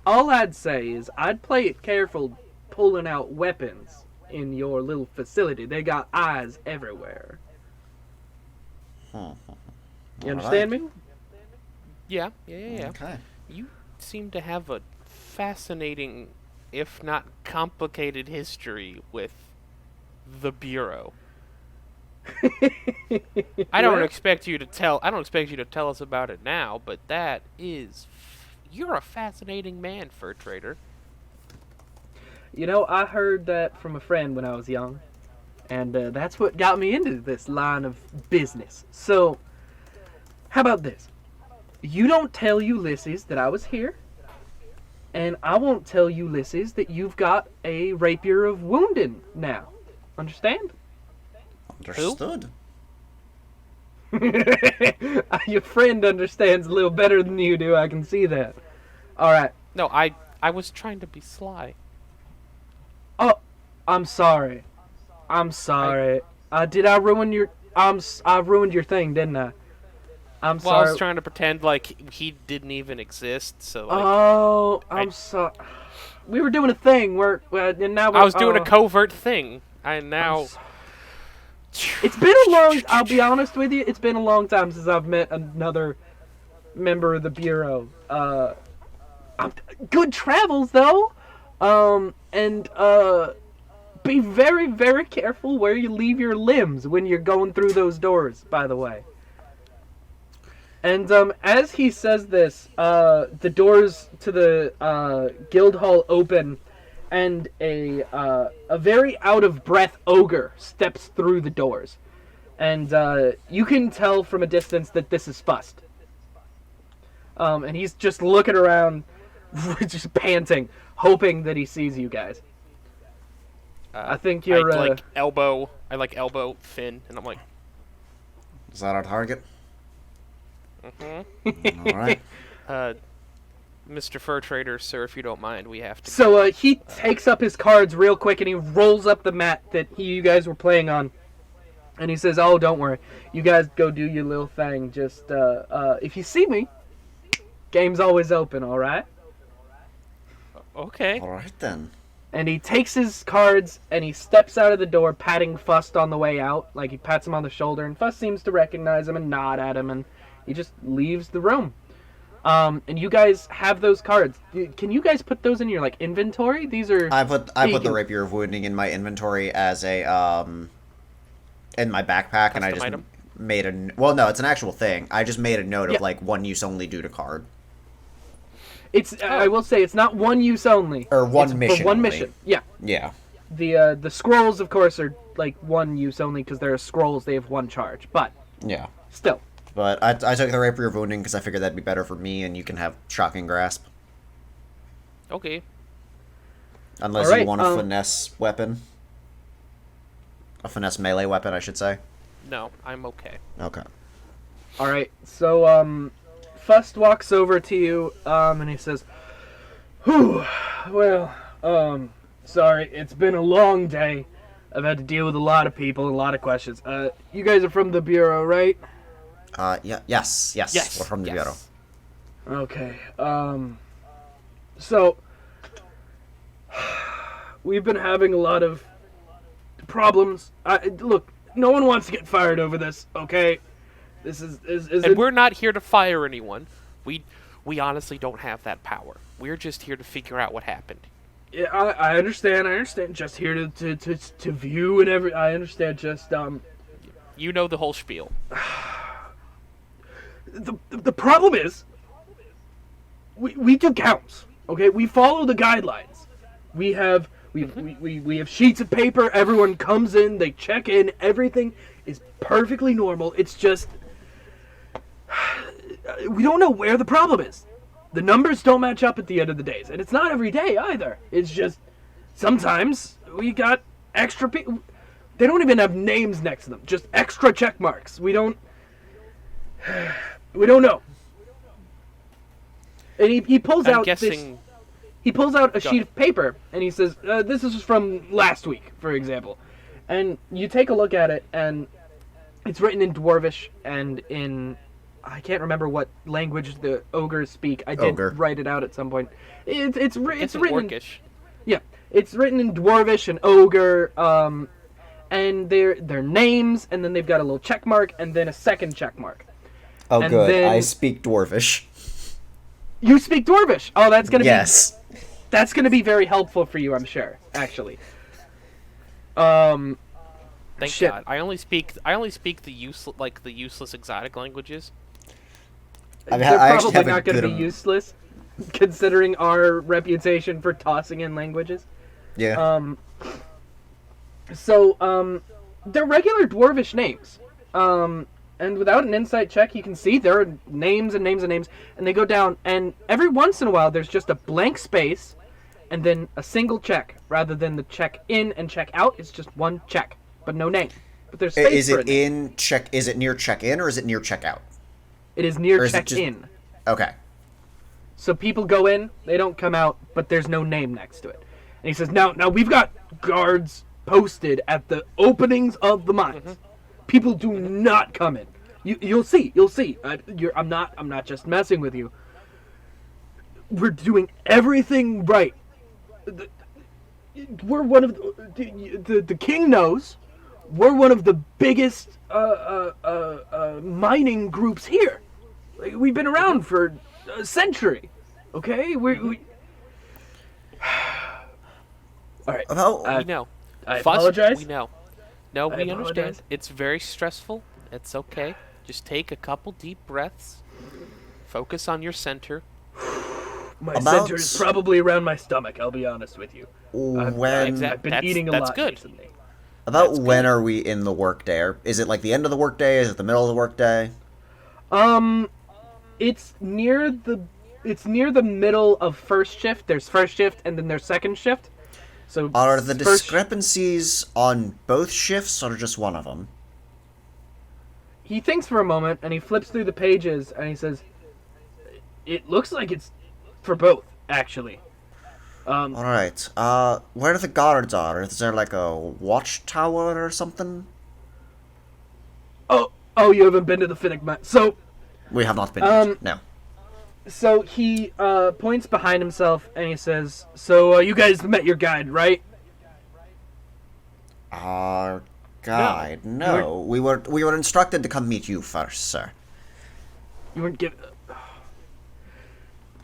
all I'd say is I'd play it careful pulling out weapons in your little facility. They got eyes everywhere. You understand me? Yeah. Okay. You seem to have a fascinating, if not complicated, history with the Bureau. I don't expect you to tell us about it now, but that is you're a fascinating man, fur trader. You know, I heard that from a friend when I was young, and that's what got me into this line of business. So, how about this? You don't tell Ulysses that I was here, and I won't tell Ulysses that you've got a rapier of wounding now. Understand? Understood. Your friend understands a little better than you do. I can see that. All right. No, I was trying to be sly. Oh, I'm sorry. I'm sorry. Did I ruin your? I ruined your thing, didn't I? I'm Well, I sorry. was trying to pretend like he didn't even exist. So like, Oh, I'm sorry. We were doing a thing and now I was doing a covert thing, and now. It's been a long. I'll be honest with you. It's been a long time since I've met another member of the bureau. Good travels though. And be very, very careful where you leave your limbs when you're going through those doors. By the way. And as he says this, the doors to the guild hall open, and a very out of breath ogre steps through the doors, and you can tell from a distance that this is Fust. And he's just looking around, just panting, hoping that he sees you guys. I think you're. I elbow Finn, and I'm like, Is that our target? mm-hmm. All right. Mr. Fur Trader, sir, if you don't mind, we have to. So he takes up his cards real quick and he rolls up the mat that you guys were playing on, and he says, "Oh, don't worry, you guys go do your little thing. Just if you see me, game's always open. All right." Okay. All right then. And he takes his cards and he steps out of the door, patting Fust on the way out. Like he pats him on the shoulder, and Fust seems to recognize him and nod at him, and he just leaves the room. And you guys have those cards. Can you guys put those in your like inventory? These are. I put the Rapier of Wounding in my inventory as a in my backpack, and I just item? made a. Well, no, it's an actual thing. I just made a note Yeah. of like one use only due to card. It's. I will say it's not one use only. Or one It's mission For one only. mission. Yeah. Yeah. The scrolls, of course, are like one use only because they're scrolls. They have one charge, but Yeah. still. But I took the Rapier of Wounding because I figured that'd be better for me, and you can have Shocking Grasp. Okay. Unless Alright, you want a finesse weapon. A finesse melee weapon, I should say. No, I'm okay. Okay. All right. So Fust walks over to you and he says, "Whew. Well, sorry. It's been a long day. I've had to deal with a lot of people and a lot of questions. You guys are from the bureau, right?" Yeah. Yes. We're from the Bureau. Okay. So we've been having a lot of problems. Look, no one wants to get fired over this. Okay. This is And we're not here to fire anyone. We honestly don't have that power. We're just here to figure out what happened. Yeah, I understand. I understand. Just here to view and every. I understand. Just You know the whole spiel. The problem is we do counts. Okay, we follow the guidelines. We have we have sheets of paper. Everyone comes in. They check in. Everything is perfectly normal. It's just we don't know where the problem is. The numbers don't match up at the end of the days, and it's not every day either. It's just sometimes we got extra people. They don't even have names next to them. Just extra check marks. We don't know. And he pulls I'm out guessing. he pulls out a Go sheet ahead. of paper and he says, "This is from last week, for example." And you take a look at it, and it's written in Dwarvish and in I can't remember what language the ogres speak. I did Ogre. write it out at some point. It's It's written. Orcish. Yeah, it's written in Dwarvish and Ogre, and their names, and then they've got a little check mark, and then a second check mark. Oh, And good. then- I speak Dwarvish. You speak Dwarvish. Oh, that's gonna Yes. that's gonna be very helpful for you, I'm sure. Actually. Thank Shit. God. I only speak the useless exotic languages. I mean, They're I actually probably have a not gonna good be useless, considering our reputation for tossing in languages. Yeah. They're regular Dwarvish names. And without an insight check, you can see there are names and names and names, and they go down, and every once in a while there's just a blank space, and then a single check, rather than the check in and check out. It's just one check, but no name. But there's space Is for it a name. in check? Is it near check in or is it near check out? It is near Or is it check just- in. Okay. So people go in, they don't come out, but there's no name next to it. And he says, now we've got guards posted at the openings of the mines. People do not come in. You'll see. I'm not just messing with you. We're doing everything right. We're one of the king knows. We're one of the biggest mining groups here. Like, we've been around for a century. Okay, we. All right. About We know. I Fuss, apologize. We know. No, I we understand. apologize. It's very stressful. It's okay. Just take a couple deep breaths. Focus on your center. My About- center is probably around my stomach. I'll be honest with you. when I've been That's- eating a that's lot good. recently. about That's when good. are we in the workday? Is it like the end of the workday? Is it the middle of the workday? It's near the middle of first shift. There's first shift and then there's second shift. So Are the first- discrepancies on both shifts or just one of them? He thinks for a moment and he flips through the pages and he says, "It looks like it's for both, actually." All right. Where the guards are? Is there like a watchtower or something? Oh, you haven't been to the Finnick mine. We have not been. Yet. No. So he points behind himself and he says, "So you guys met your guide, right?" Our guide? No. We were instructed to come meet you first, sir. You weren't given.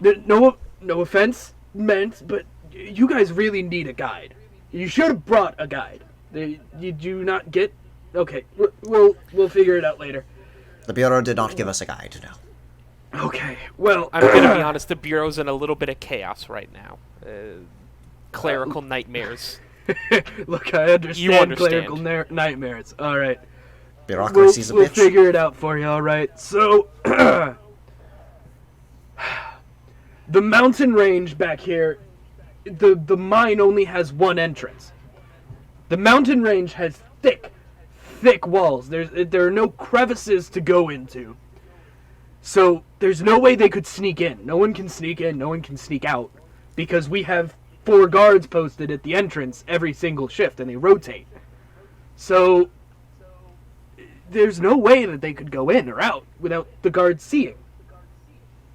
No offense meant, but you guys really need a guide. You should have brought a guide. You do not get. Okay, we'll figure it out later. The Bureau did not give us a guide, no. Okay, well, I'm gonna be honest. The bureau's in a little bit of chaos right now. Clerical nightmares. look, I understand, You understand. clerical nightmares. All right, Bureaucracy's we'll a bitch. figure it out for you. All right, so the mountain range back here, the mine only has one entrance. The mountain range has thick walls. There are no crevices to go into. So there's no way they could sneak in. No one can sneak in, no one can sneak out. Because we have 4 guards posted at the entrance every single shift, and they rotate. So there's no way that they could go in or out without the guards seeing.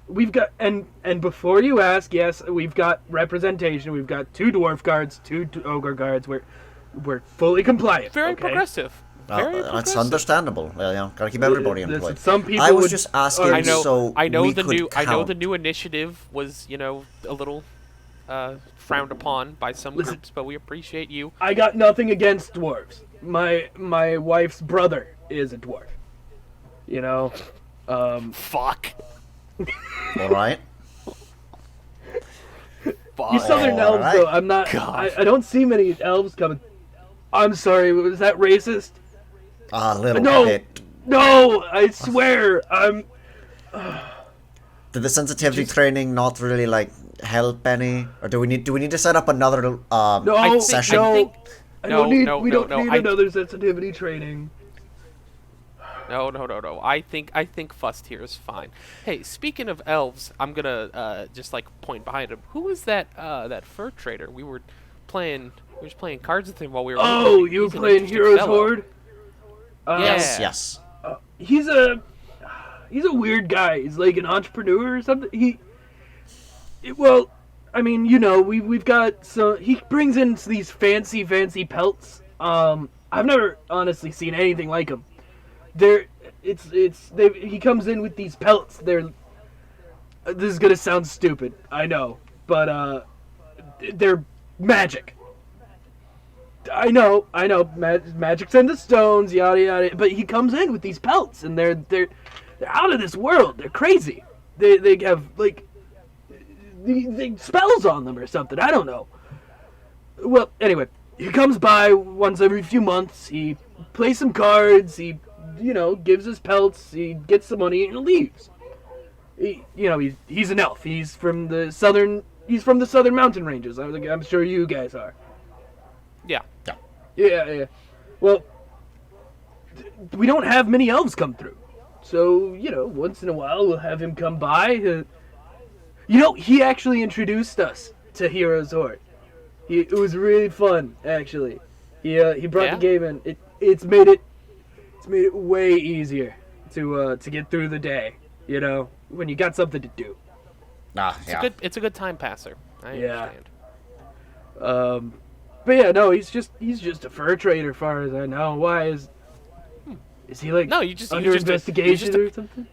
We've got, and before you ask, yes, we've got representation. We've got 2 dwarf guards, 2 ogre guards. We're fully compliant. Very okay? progressive. Very That's progressive. understandable. Well, you know, gotta keep everybody Listen, employed. some people I was would just asking argue- so I know we the could new. I know the count. new initiative was, a little frowned upon by some Listen. groups, but we appreciate you. I got nothing against dwarves. My wife's brother is a dwarf. You know, Fuck. All right. Fuck. you southern elves Alright. though. I'm not. God. I don't see many elves coming. I'm sorry. Was that racist? A little No. bit. No, I swear. I'm. Did the sensitivity training not really like help any, or do we need to set up another No, session? no. I don't need. No, we no, don't no, need I- another sensitivity training. No. I think Fust here is fine. Hey, speaking of elves, I'm gonna just like point behind him. Who was that fur trader? We were playing cards with him while we were. Oh, leaving. you were He's an playing interesting Heroes fellow. Horde? Yes. Yes. He's a weird guy. He's like an entrepreneur or something. Well, I mean, we've got he brings in these fancy pelts. I've never honestly seen anything like them. He comes in with these pelts. This is gonna sound stupid, I know, but they're magic. I know, magic's in the stones, yada yada. But he comes in with these pelts, and they're out of this world. They're crazy. They have like the spells on them or something. I don't know. Well, anyway, he comes by once every few months. He plays some cards. He, gives us pelts. He gets some money and leaves. He's an elf. He's from the southern he's from the Southern Mountain Ranges. I'm sure you guys are. Yeah. Yeah. Well, we don't have many elves come through. So, once in a while we'll have him come by. He actually introduced us to Hero's Horde. It was really fun, actually. He brought the game in. It's made it way easier to get through the day, when you got something to do. It's a good time passer. I understand. But yeah, no, he's just a fur trader, as far as I know. Why is he like under investigation or something?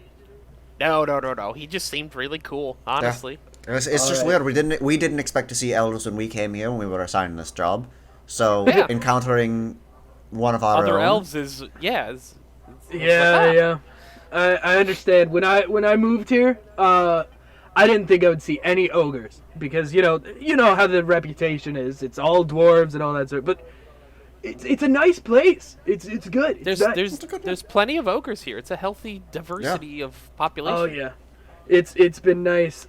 No. He just seemed really cool, honestly. Yeah. It's just weird. We didn't expect to see elves when we came here when we were assigned this job. So encountering one of our other own, elves is yeah. I understand. When I moved here, I didn't think I would see any ogres because you know how the reputation is. It's all dwarves and all that sort. But it's a nice place. It's good. There's plenty of ogres here. It's a healthy diversity of population. Oh yeah, it's been nice.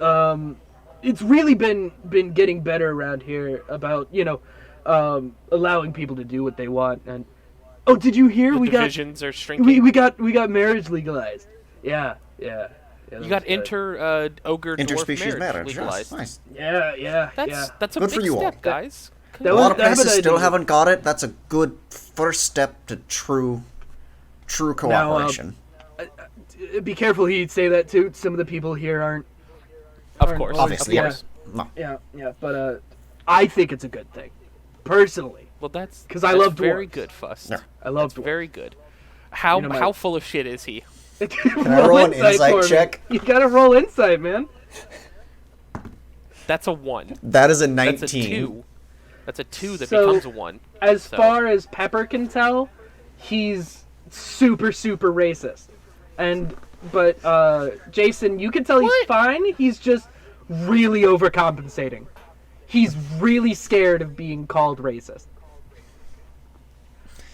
It's really been getting better around here about allowing people to do what they want. And did you hear the divisions are shrinking? We got marriage legalized. Yeah. You got ogre interspecies marriage legalized. Nice. Yeah. That's a good big for you step, all. guys. A lot of places still haven't got it. That's a good first step to true cooperation. Be careful who you'd say that to. Some of the people here aren't. Of course. Obviously, yeah. No. Yeah. But I think it's a good thing, personally. Well, that's because I love dwarves. Very good, Fust. Yeah. I love dwarves. Very good. How full of shit is he? Can I roll an insight check? You gotta roll insight, man. That's a 1. That is a 19. That's a 2 that becomes a 1. As far as Pepper can tell, he's super, super racist. But Jason, you can tell he's fine. He's just really overcompensating. He's really scared of being called racist.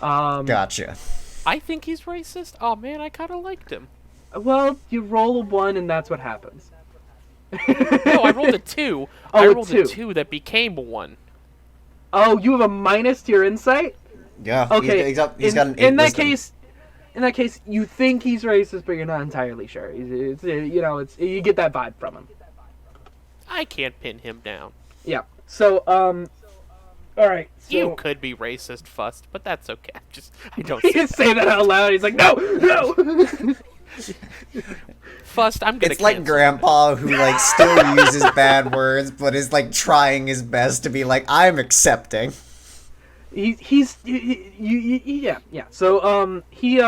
Gotcha. I think he's racist. Oh man, I kind of liked him. Well, you roll a 1 and that's what happens. No, I rolled a 2. I rolled a 2 that became a 1. Oh, you have a minus to your insight? Yeah. Okay. He's got an 8 in that wisdom. In that case, you think he's racist, but you're not entirely sure. It's you get that vibe from him. I can't pin him down. Yeah. So, all right. So, you could be racist, Fust, but that's okay. I don't. He didn't say that out loud. He's like, no. Fust, I'm gonna. It's like Grandpa who still uses bad words, but is trying his best to be I'm accepting. Yeah. So he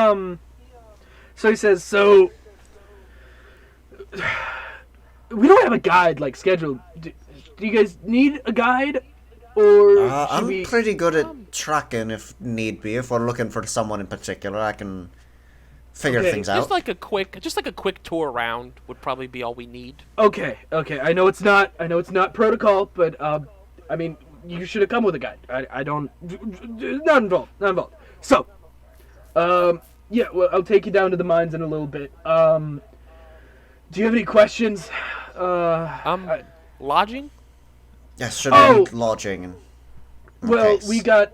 says so. We don't have a guide scheduled. Do you guys need a guide, or I'm pretty good at tracking if need be. If we're looking for someone in particular, I can figure things out. Just a quick tour around would probably be all we need. Okay. I know it's not protocol, but I mean, you should have come with a guide. I don't. Not involved. So, yeah. Well, I'll take you down to the mines in a little bit. Do you have any questions? Lodging? Yes, should be lodging. Well, we've got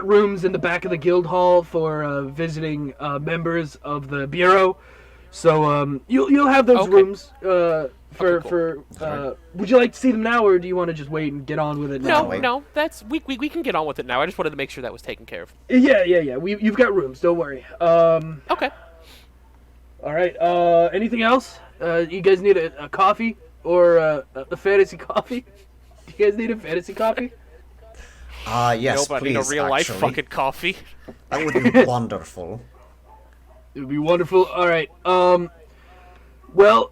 rooms in the back of the guild hall for visiting members of the bureau. So you'll have those rooms for. Would you like to see them now, or do you want to just wait and get on with it now? No. That's we can get on with it now. I just wanted to make sure that was taken care of. Yeah. You've got rooms. Don't worry. Okay. All right. Anything else? You guys need a coffee or a fantasy coffee? Do you guys need a fantasy coffee? Yes, no, but please. I need a real life fucking coffee. That would be wonderful. It would be wonderful. All right. Well,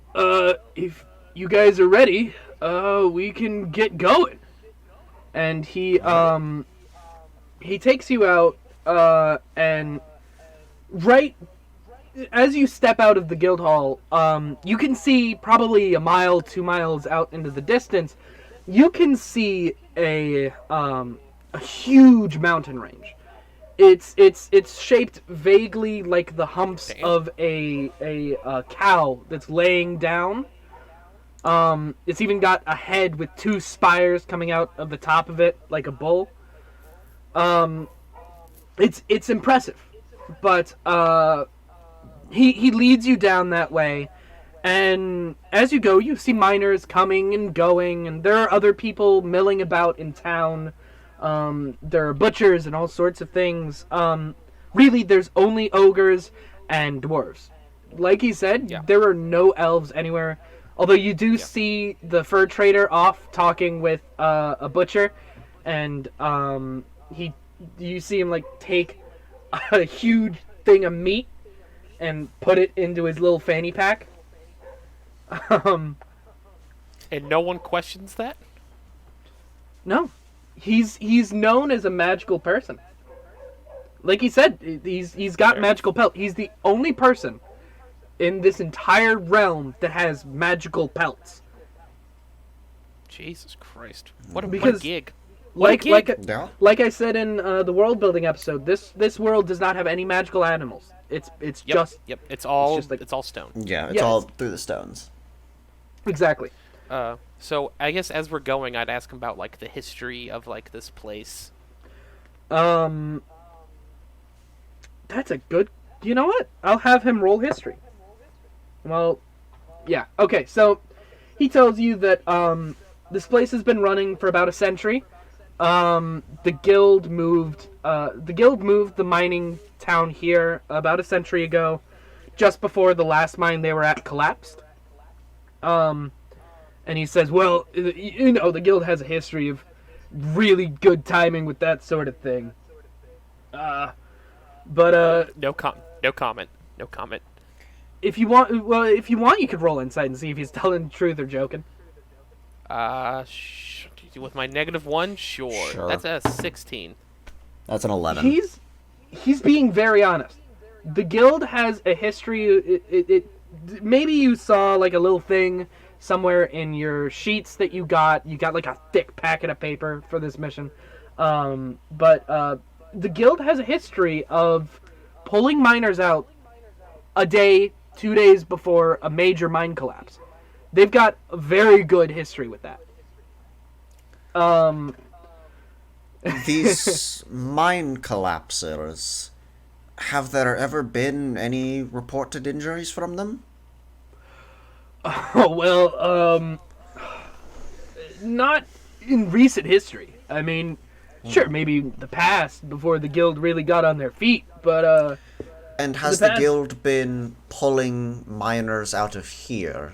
if you guys are ready, we can get going. And he takes you out, and right as you step out of the guild hall, you can see probably 1 mile, 2 miles out into the distance. You can see a huge mountain range. It's shaped vaguely like the humps of a cow that's laying down. It's even got a head with two spires coming out of the top of it, like a bull. It's impressive, but he leads you down that way, and as you go, you see miners coming and going, and there are other people milling about in town. There are butchers and all sorts of things. Really, there's only ogres and dwarves. Like he said, there are no elves anywhere. Although you do see the fur trader off talking with a butcher, and you see him like take a huge thing of meat and put it into his little fanny pack. And no one questions that? No, he's known as a magical person. Like he said, he's got magical pelt. He's the only person in this entire realm that has magical pelts. Jesus Christ! What a gig! Like I said in the world building episode, this world does not have any magical animals. It's It's all stone. Yeah, it's all through the stones. Exactly. So I guess as we're going, I'd ask him about like the history of like this place. That's a good. You know what? I'll have him roll history. Well, yeah. Okay, so he tells you that this place has been running for about a century. The guild moved the mining town here about a century ago, just before the last mine they were at collapsed. And he says, well, you know, the guild has a history of really good timing with that sort of thing. No comment. If you want, you could roll insight and see if he's telling the truth or joking. With my -1, sure. That's a 16. That's an 11. He's being very honest. The guild has a history. Maybe you saw like a little thing somewhere in your sheets that you got. You got like a thick packet of paper for this mission. But the guild has a history of pulling miners out a day, 2 days before a major mine collapse. They've got a very good history with that. These mine collapsers, have there ever been any reported injuries from them? Oh, well, not in recent history. I mean, sure, maybe the past, before the guild really got on their feet, but, And has the guild been pulling miners out of here?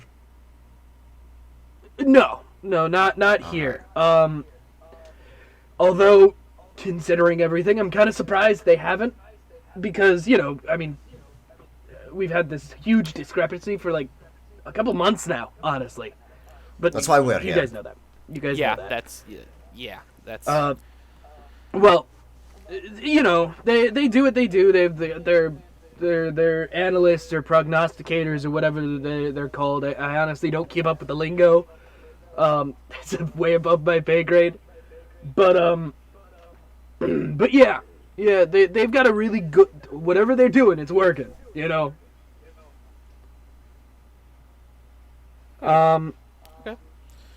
No, not here. Right. Although, considering everything, I'm kind of surprised they haven't, because, you know, I mean, we've had this huge discrepancy for, like, a couple months now, honestly. But that's why we're here. You guys know that. You guys know that. That's... Well, you know, they do what they do. They're analysts or prognosticators or whatever they're called. I honestly don't keep up with the lingo. It's way above my pay grade. But yeah, they've got a really good, whatever they're doing, it's working, you know. Okay.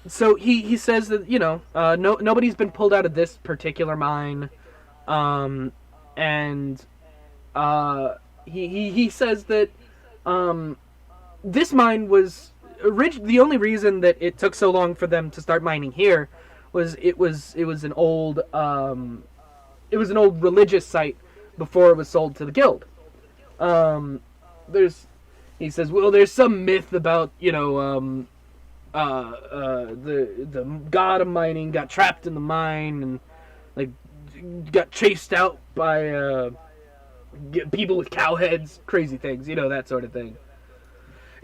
So he says that, you know, nobody's been pulled out of this particular mine, and he says that this mine was the only reason that it took so long for them to start mining here was it was an old religious site before it was sold to the guild. He says, well, there's some myth about, you know, the god of mining got trapped in the mine and like got chased out by people with cow heads, crazy things, you know, that sort of thing.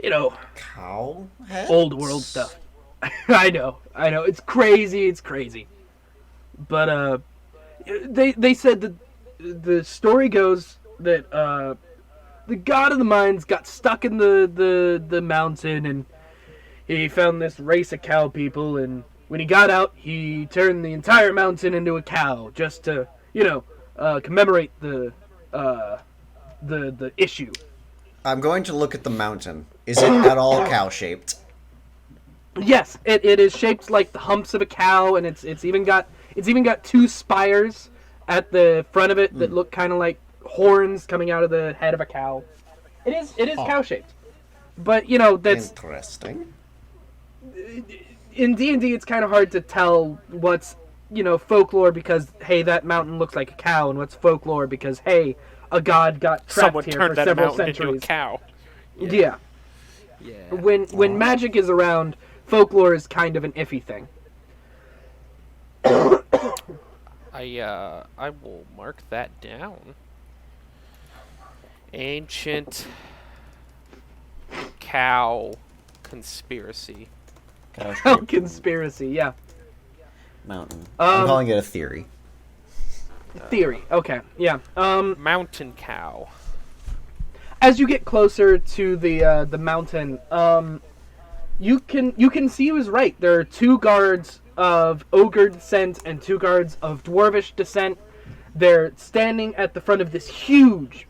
You know, cow heads? Old world stuff. I know, it's crazy. But they said that the story goes that the god of the mines got stuck in the mountain, and he found this race of cow people, and when he got out, he turned the entire mountain into a cow just to, you know, commemorate the issue. I'm going to look at the mountain. Is it at all cow-shaped? Yes, it is shaped like the humps of a cow, and it's even got two spires at the front of it that look kind of like horns coming out of the head of a cow. It is cow shaped, but that's interesting. in D&D. It's kind of hard to tell what's folklore because hey, that mountain looks like a cow, and what's folklore because hey, a god got trapped Someone here turned for that several mountain centuries. into a cow. Yeah. Yeah. When magic is around, folklore is kind of an iffy thing. I will mark that down. Ancient cow conspiracy. Cow conspiracy, yeah. Mountain. I'm calling it a theory. Theory. Okay. Yeah. Mountain cow. As you get closer to the mountain, you can see he was right. There are 2 guards of ogre descent and 2 guards of dwarvish descent. They're standing at the front of this huge,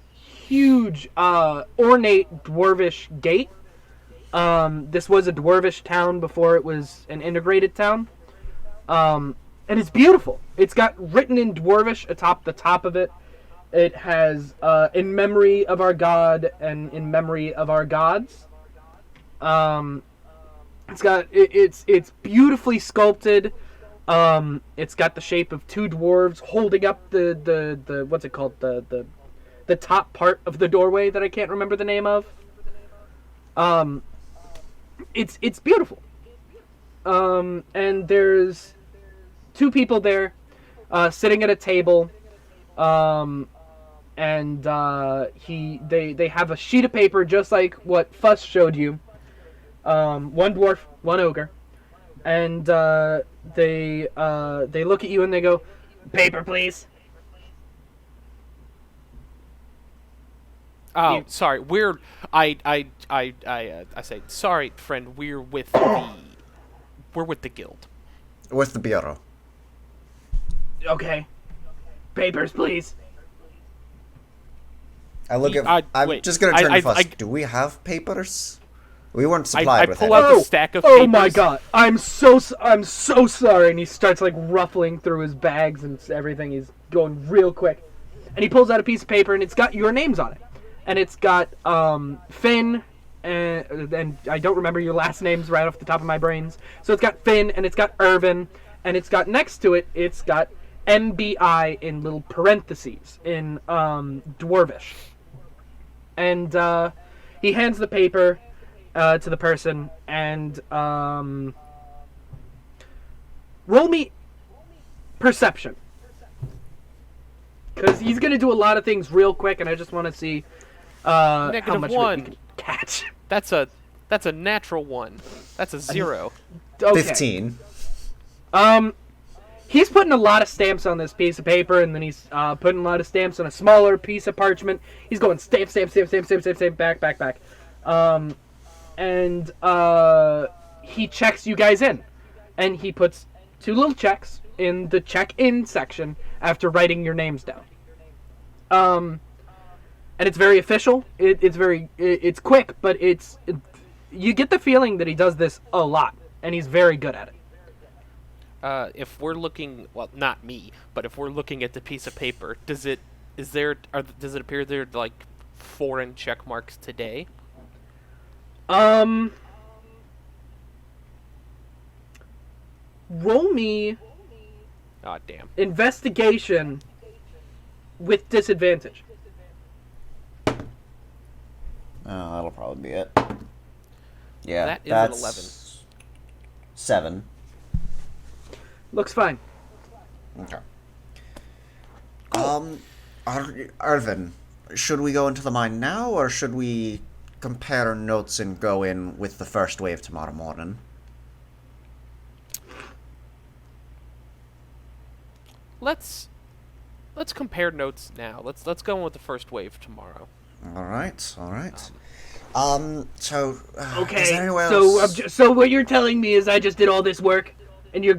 ornate dwarvish gate. This was a dwarvish town before it was an integrated town. And it's beautiful. It's got written in dwarvish atop the top of it. It has in memory of our god and in memory of our gods. It's beautifully sculpted. It's got the shape of 2 dwarves holding up the what's it called, the top part of the doorway that I can't remember the name of. It's beautiful. And there's 2 people there, sitting at a table. And they have a sheet of paper just like what Fuss showed you. 1 dwarf, 1 ogre, and they look at you and they go, "Paper, please." Oh, sorry. I say sorry, friend. We're with the guild. With the bureau. Okay. Papers, please. I look at. I'm just gonna turn to Fuss. Do we have papers? We weren't supplied with pull any. out the stack of papers. Oh my god! I'm so sorry. And he starts like ruffling through his bags and everything. He's going real quick, and he pulls out a piece of paper and it's got your names on it, and it's got Finn and I don't remember your last names right off the top of my brains. So it's got Finn and it's got Irvin, and it's got next to it it's got MBI in little parentheses in Dwarvish. And he hands the paper to the person, and roll me perception. Because he's going to do a lot of things real quick, and I just want to see how much of it you can catch. That's a natural 1. That's a 0. Okay. 15. He's putting a lot of stamps on this piece of paper, and then he's putting a lot of stamps on a smaller piece of parchment. He's going stamp, back. And he checks you guys in. And he puts 2 little checks in the check-in section after writing your names down. And it's very official. It's quick, but you get the feeling that he does this a lot, and he's very good at it. If we're looking, well, not me, but if we're looking at the piece of paper, does it appear there are like foreign check marks today? Roll me. Oh damn. Investigation with disadvantage. Oh, that'll probably be it. Yeah, that is an 11. 7. Looks fine. Okay. Irvin, should we go into the mine now, or should we compare notes and go in with the first wave tomorrow morning? Let's compare notes now. Let's go in with the first wave tomorrow. All right. So Okay. is there anywhere else? So what you're telling me is I just did all this work, and you're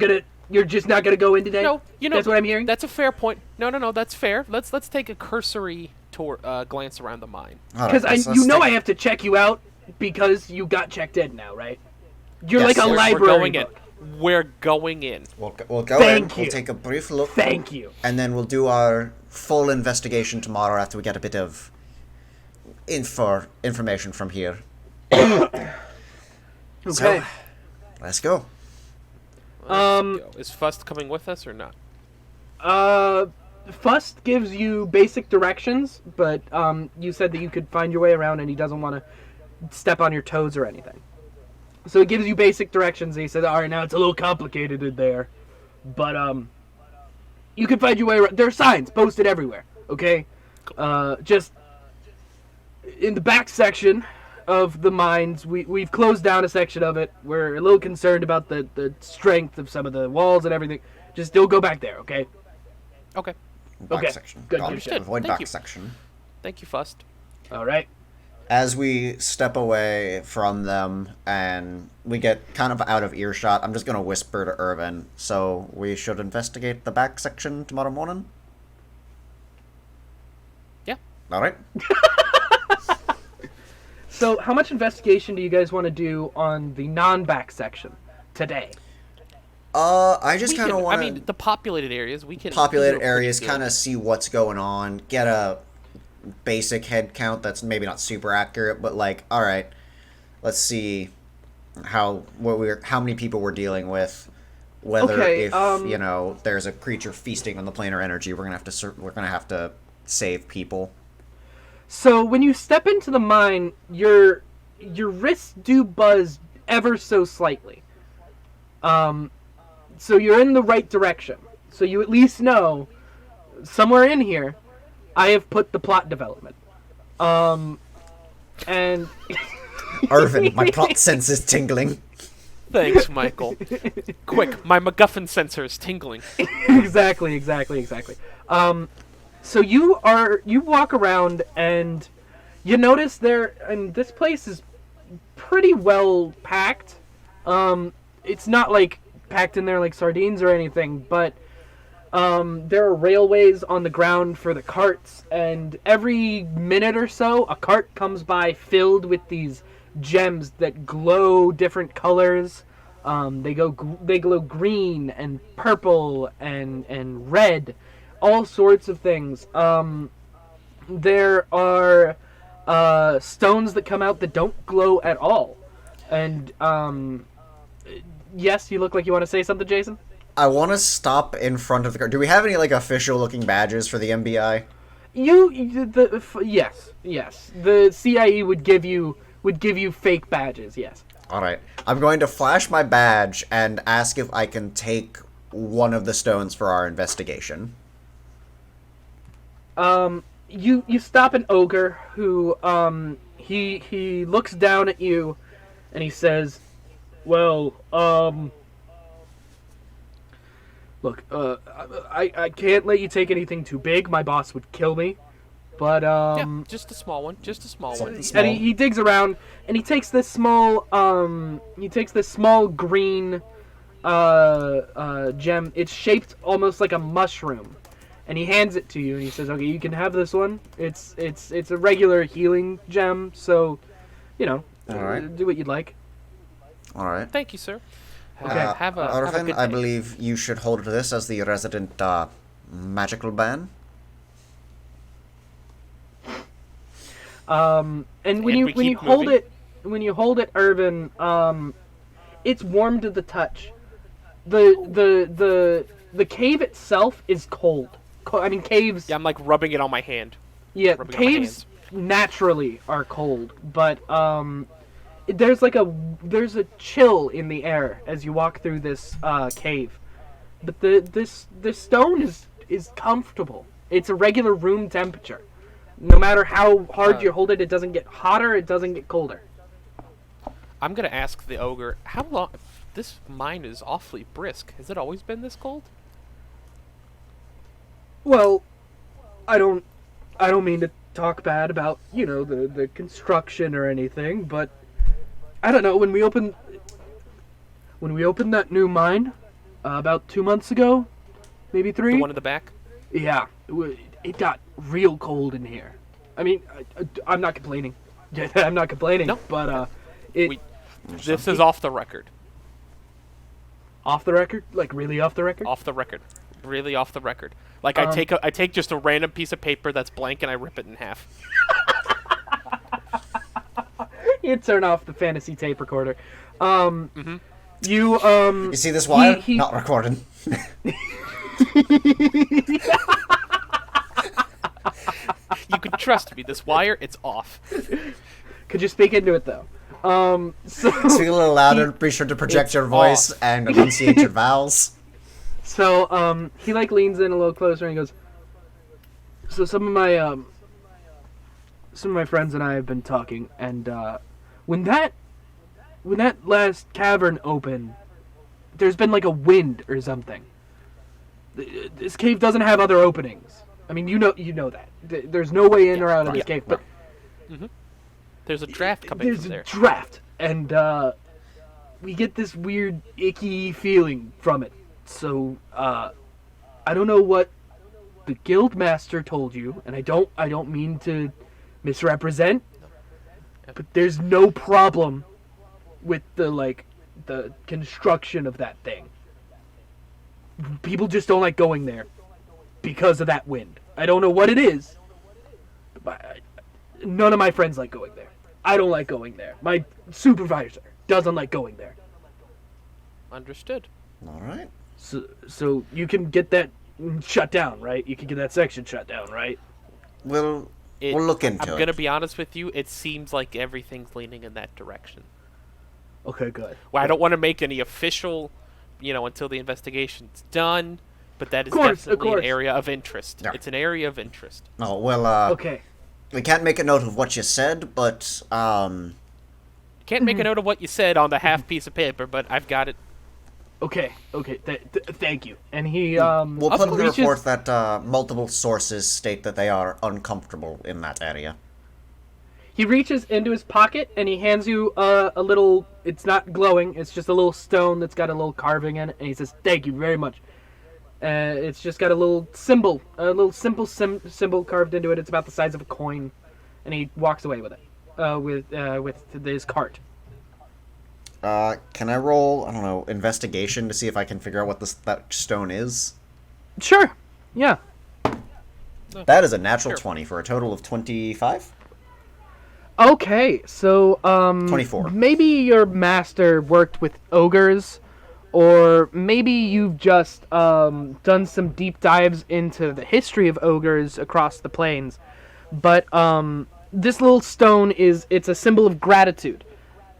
just not gonna go in today? No, That's what I'm hearing. That's a fair point. No, that's fair. Let's take a cursory tour, glance around the mine. Because I have to check you out because you got checked in now, right? You're Yes, like a we're library We're going book. in. We're going in. We'll go Thank in. you. We'll take a brief look. Thank you. And then we'll do our full investigation tomorrow after we get a bit of information from here. Okay. So, let's go. Let's go. Is Fust coming with us or not? Fust gives you basic directions, but you said that you could find your way around, and he doesn't want to step on your toes or anything. So he gives you basic directions, and he said, "All right, now it's a little complicated in there, but you can find your way around. There are signs posted everywhere. Okay, just in the back section of the mines, we've closed down a section of it. We're a little concerned about the strength of some of the walls and everything. Just don't go back there, okay?" Okay. Back Okay, section. good, Got it. understood. Avoid Thank back you. section. Thank you, Fust. All right. As we step away from them and we get kind of out of earshot, I'm just going to whisper to Irvin, so we should investigate the back section tomorrow morning? Yeah. All right. So, how much investigation do you guys want to do on the non-back section today? I just We kind of can- want I mean, the populated areas, we can... populated we can areas, pretty kind of see what's going on, get a basic head count that's maybe not super accurate, but like, all right, let's see how many people we're dealing with, whether Okay, if there's a creature feasting on the planar energy, we're gonna have to save people. So, when you step into the mine, your wrists do buzz ever so slightly. So you're in the right direction. So you at least know, somewhere in here, I have put the plot development. And... Irvin, my plot sense is tingling. Thanks, Michael. Quick, my MacGuffin sensor is tingling. exactly. So you walk around and you notice this place is pretty well packed. It's not like packed in there like sardines or anything, but there are railways on the ground for the carts, and every minute or so a cart comes by filled with these gems that glow different colors. They glow green and purple and red, all sorts of things. There are stones that come out that don't glow at all, and yes, you look like you want to say something, Jason? I want to stop in front of the car. Do we have any like official looking badges for the MBI? Yes. The CIE would give you fake badges. Yes. All right. I'm going to flash my badge and ask if I can take one of the stones for our investigation. You stop an ogre who he looks down at you, and he says, "Well, look, I can't let you take anything too big. My boss would kill me. But Yeah, just a small one. Just a small one. Small. and he digs around and he takes this small green gem. It's shaped almost like a mushroom, and he hands it to you and he says, "Okay, you can have this one. It's a regular healing gem, so All right. do what you'd like." All right. Thank you, sir. Okay. Have a Irvin, good I day. believe you should hold this as the resident magical ban. And when And you we when you keep hold moving? it, Irvin, it's warm to the touch. The cave itself is cold. I mean, caves. Yeah, I'm like rubbing it on my hand. Yeah, rubbing it on my caves naturally are cold, but there's a chill in the air as you walk through this cave. But this stone is comfortable. It's a regular room temperature. No matter how hard you hold it, it doesn't get hotter, it doesn't get colder. I'm gonna ask the ogre, how long? This mine is awfully brisk. Has it always been this cold? Well, I don't mean to talk bad about, the construction or anything, but I don't know, when we opened that new mine about 2 months ago, maybe 3. The one in the back? Yeah, it got real cold in here. I mean, I'm not complaining. I'm not complaining, No. but it We- This is off the record. Off the record? Like, really off the record? Off the record. Really off the record. Like, I take just a random piece of paper that's blank and I rip it in half. You turn off the fantasy tape recorder. You see this wire? he- Not recording. You can trust me. This wire, it's off. Could you speak into it, though? Speak a little louder. Be sure to project your voice off. and enunciate your vowels. So, he, like, leans in a little closer and he goes, so some of my friends and I have been talking, and, when that last cavern opened, there's been, like, a wind or something. This cave doesn't have other openings. I mean, you know that. There's no way in or out of this cave, but... There's a draft coming There's from there. a draft, and, we get this weird, icky feeling from it. So, I don't know what the guild master told you, and I don't mean to misrepresent, but there's no problem with the construction of that thing. People just don't like going there because of that wind. I don't know what it is, but none of my friends like going there. I don't like going there. My supervisor doesn't like going there. Understood. All right. So you can get that shut down, right? You can get that section shut down, right? We'll look into it. I'm gonna be honest with you. It seems like everything's leaning in that direction. Okay, good. Well, I don't want to make any official, until the investigation's done. But that is Of course. definitely an area of interest. Yeah. It's an area of interest. Oh, well, Okay. we can't make a note of what you said, but, Can't make a note of what you said on the half piece of paper, but I've got it. Okay. Thank you. And he we'll put in the reaches- report that multiple sources state that they are uncomfortable in that area. He reaches into his pocket and he hands you a little. It's not glowing. It's just a little stone that's got a little carving in it, and he says, "Thank you very much." It's just got a little symbol, symbol carved into it. It's about the size of a coin, and he walks away with it, with his cart. Can I roll, I don't know, investigation to see if I can figure out what that stone is? Sure. Yeah. That is a natural Sure. 20 for a total of 25? Okay, so 24. Maybe your master worked with ogres, or maybe you've just done some deep dives into the history of ogres across the plains. But this little stone it's a symbol of gratitude.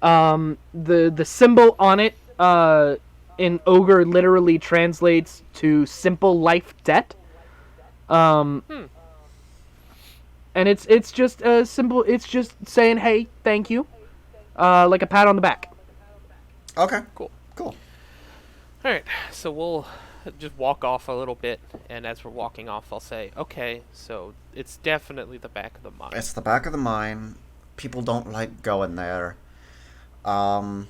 The symbol on it in ogre literally translates to simple life debt. And it's just a symbol. It's just saying, "Hey, thank you," like a pat on the back. Okay. Cool. Cool. All right, so we'll just walk off a little bit, and as we're walking off, I'll say, "Okay, so it's definitely the back of the mine." It's the back of the mine. People don't like going there. You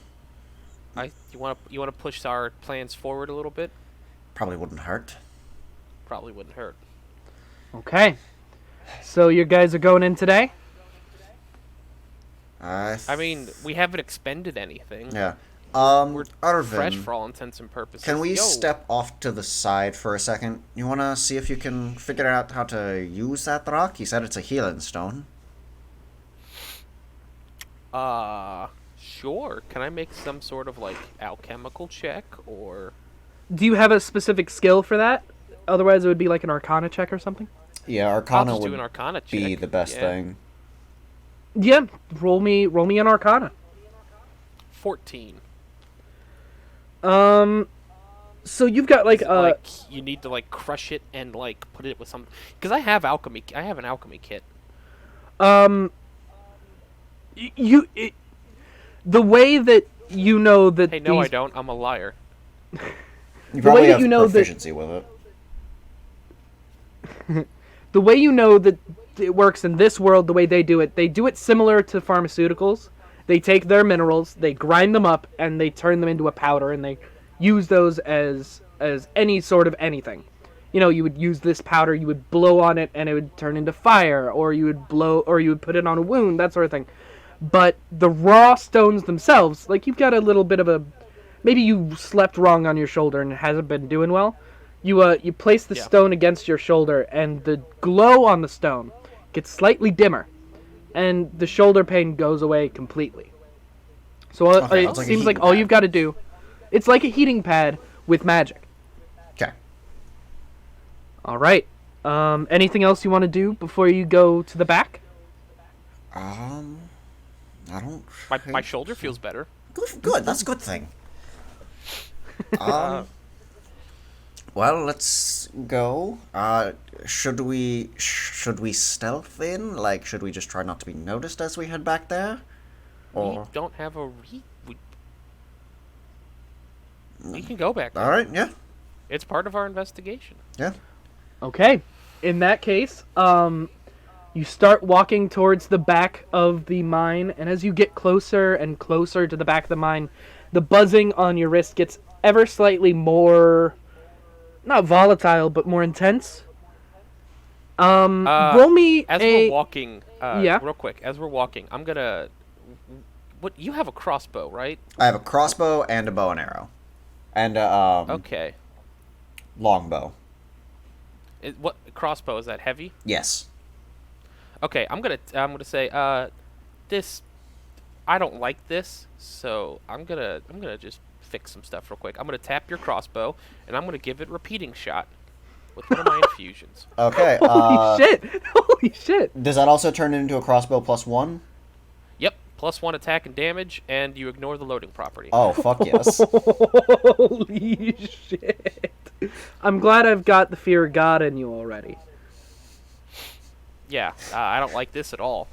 want to push our plans forward a little bit? Probably wouldn't hurt. Probably wouldn't hurt. Okay. So you guys are going in today? I mean, we haven't expended anything. Yeah. We're Irvin, fresh for all intents and purposes. can we Yo, step off to the side for a second? You want to see if you can figure out how to use that rock? You said it's a healing stone. Sure. Can I make some sort of, alchemical check, or... Do you have a specific skill for that? Otherwise, it would be like an Arcana check or something. Yeah, I'll Arcana just do would an Arcana check. be the best Yeah. thing. Yeah, roll me an Arcana. 14. So you've got You need to, crush it and, put it with something... Because I have alchemy... I have an alchemy kit. the way that you know that Hey, no, I don't. I'm a liar. You probably that have you know that- proficiency with it. The way you know that it works in this world, the way they do it similar to pharmaceuticals. They take their minerals, they grind them up, and they turn them into a powder, and they use those as any sort of anything. You know, you would use this powder, you would blow on it, and it would turn into fire, or you would put it on a wound, that sort of thing. but the raw stones themselves, like you've got a little bit of a, maybe you slept wrong on your shoulder and it hasn't been doing well. You place the stone against your shoulder, and the glow on the stone gets slightly dimmer, and the shoulder pain goes away completely. So it seems like all you've got to do, it's like a heating pad with magic. Okay. All right. Anything else you want to do before you go to the back? I don't. My shoulder feels better. Good. That's a good thing. Well, let's go. Should we stealth in? Like, should we just try not to be noticed as we head back there? Or We don't have a we can go back there. all right, yeah, It's part of our investigation. yeah. Okay. In that case, you start walking towards the back of the mine, and as you get closer and closer to the back of the mine, the buzzing on your wrist gets ever slightly more, not volatile, but more intense. Roll me as a... we're walking. Yeah? Real quick, as we're walking, I'm gonna. What you have a crossbow, right? I have a crossbow and a bow and arrow, and a Okay. longbow. What crossbow is that? Heavy? Yes. Okay, I'm gonna say this. I don't like this, so I'm gonna just fix some stuff real quick. I'm gonna tap your crossbow, and I'm gonna give it repeating shot with one of my infusions. Okay. Holy shit! Holy shit! Does that also turn into a crossbow +1? Yep, +1 attack and damage, and you ignore the loading property. Oh, fuck yes. Holy shit! I'm glad I've got the fear of God in you already. Yeah, I don't like this at all.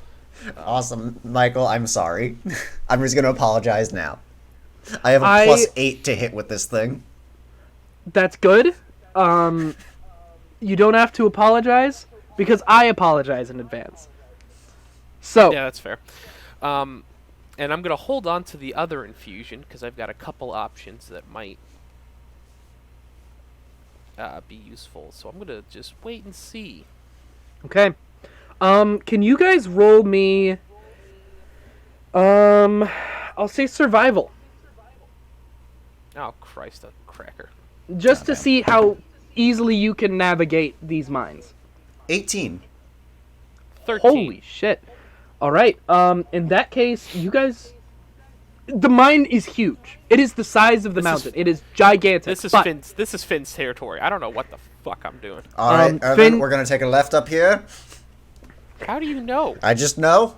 Awesome, Michael. I'm sorry. I'm just gonna apologize now. I have a +8 to hit with this thing. That's good. You don't have to apologize, because I apologize in advance. So, Yeah, that's fair. And I'm gonna hold on to the other infusion because I've got a couple options that might be useful. So I'm gonna just wait and see. okay. Can you guys roll me, I'll say survival. Oh Christ, a cracker! Just to see how easily you can navigate these mines. 18. 13. Holy shit. Alright, in that case, you guys... The mine is huge. It is the size of the mountain. It is gigantic. This is but Finn's. This is Finn's territory. I don't know what the fuck I'm doing. All right, Irvin, Finn- we're gonna take a left up here. How do you know? I just know.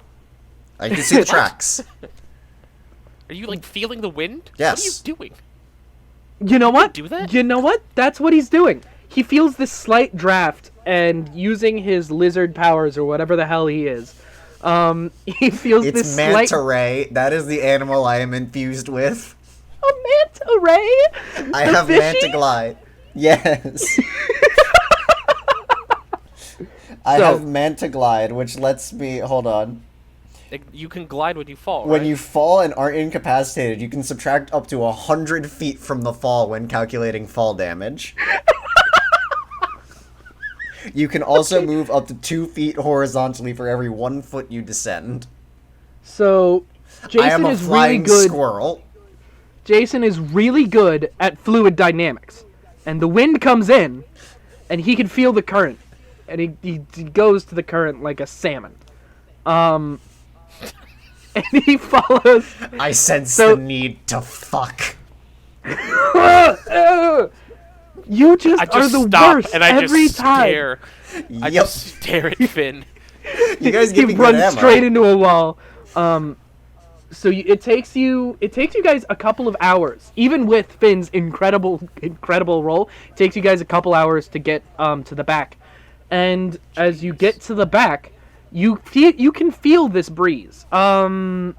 I can see the tracks. Are you like feeling the wind? Yes. What are you doing? You know what? do that? You know what? That's what he's doing. He feels this slight draft, and using his lizard powers, or whatever the hell he is, he feels It's this manta slight... ray. That is the animal I am infused with. A manta ray? I The have fishy? manta glide. Yes. I So- have manta glide, which lets me hold on. You can glide when you fall. When right? you fall and aren't incapacitated, you can subtract up to 100 feet from the fall when calculating fall damage. You can also move up to 2 feet horizontally for every 1 foot you descend. So, I am Jason a is really flying good... squirrel. Jason is really good at fluid dynamics. And the wind comes in, and he can feel the current. And he goes to the current like a salmon. And he follows... I sense So- the need to fuck. You just, I are just the stop worst and I every just time. stare. I Yep. just stare at Finn. You guys He give me good runs ammo. straight into a wall. So it takes you guys a couple of hours, even with Finn's incredible roll. It takes you guys a couple hours to get to the back, and as you get to the back, you can feel this breeze. And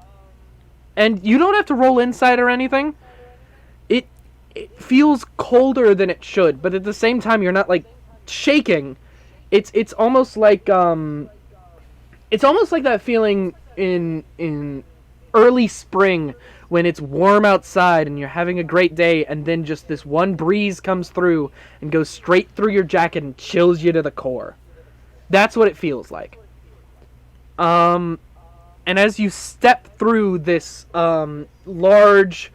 you don't have to roll inside or anything. It feels colder than it should, but at the same time you're not like shaking. It's almost like that feeling in early spring when it's warm outside and you're having a great day, and then just this one breeze comes through and goes straight through your jacket and chills you to the core. That's what it feels like. And And as you step through this large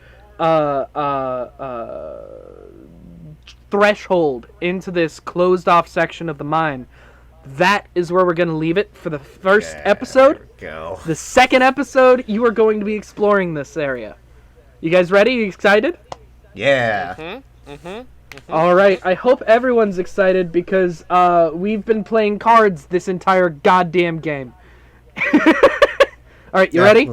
threshold into this closed-off section of the mine, that is where we're going to leave it for the first episode. Go. The second episode, you are going to be exploring this area. You guys ready? You excited? Yeah. All right. I hope everyone's excited because we've been playing cards this entire goddamn game. All right, you ready?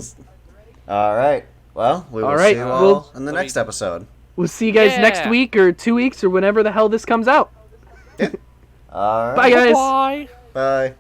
All right. Well, we will All right, see you all in the next episode. We'll see you guys next week or 2 weeks or whenever the hell this comes out. All right. Bye, guys. Bye. Bye.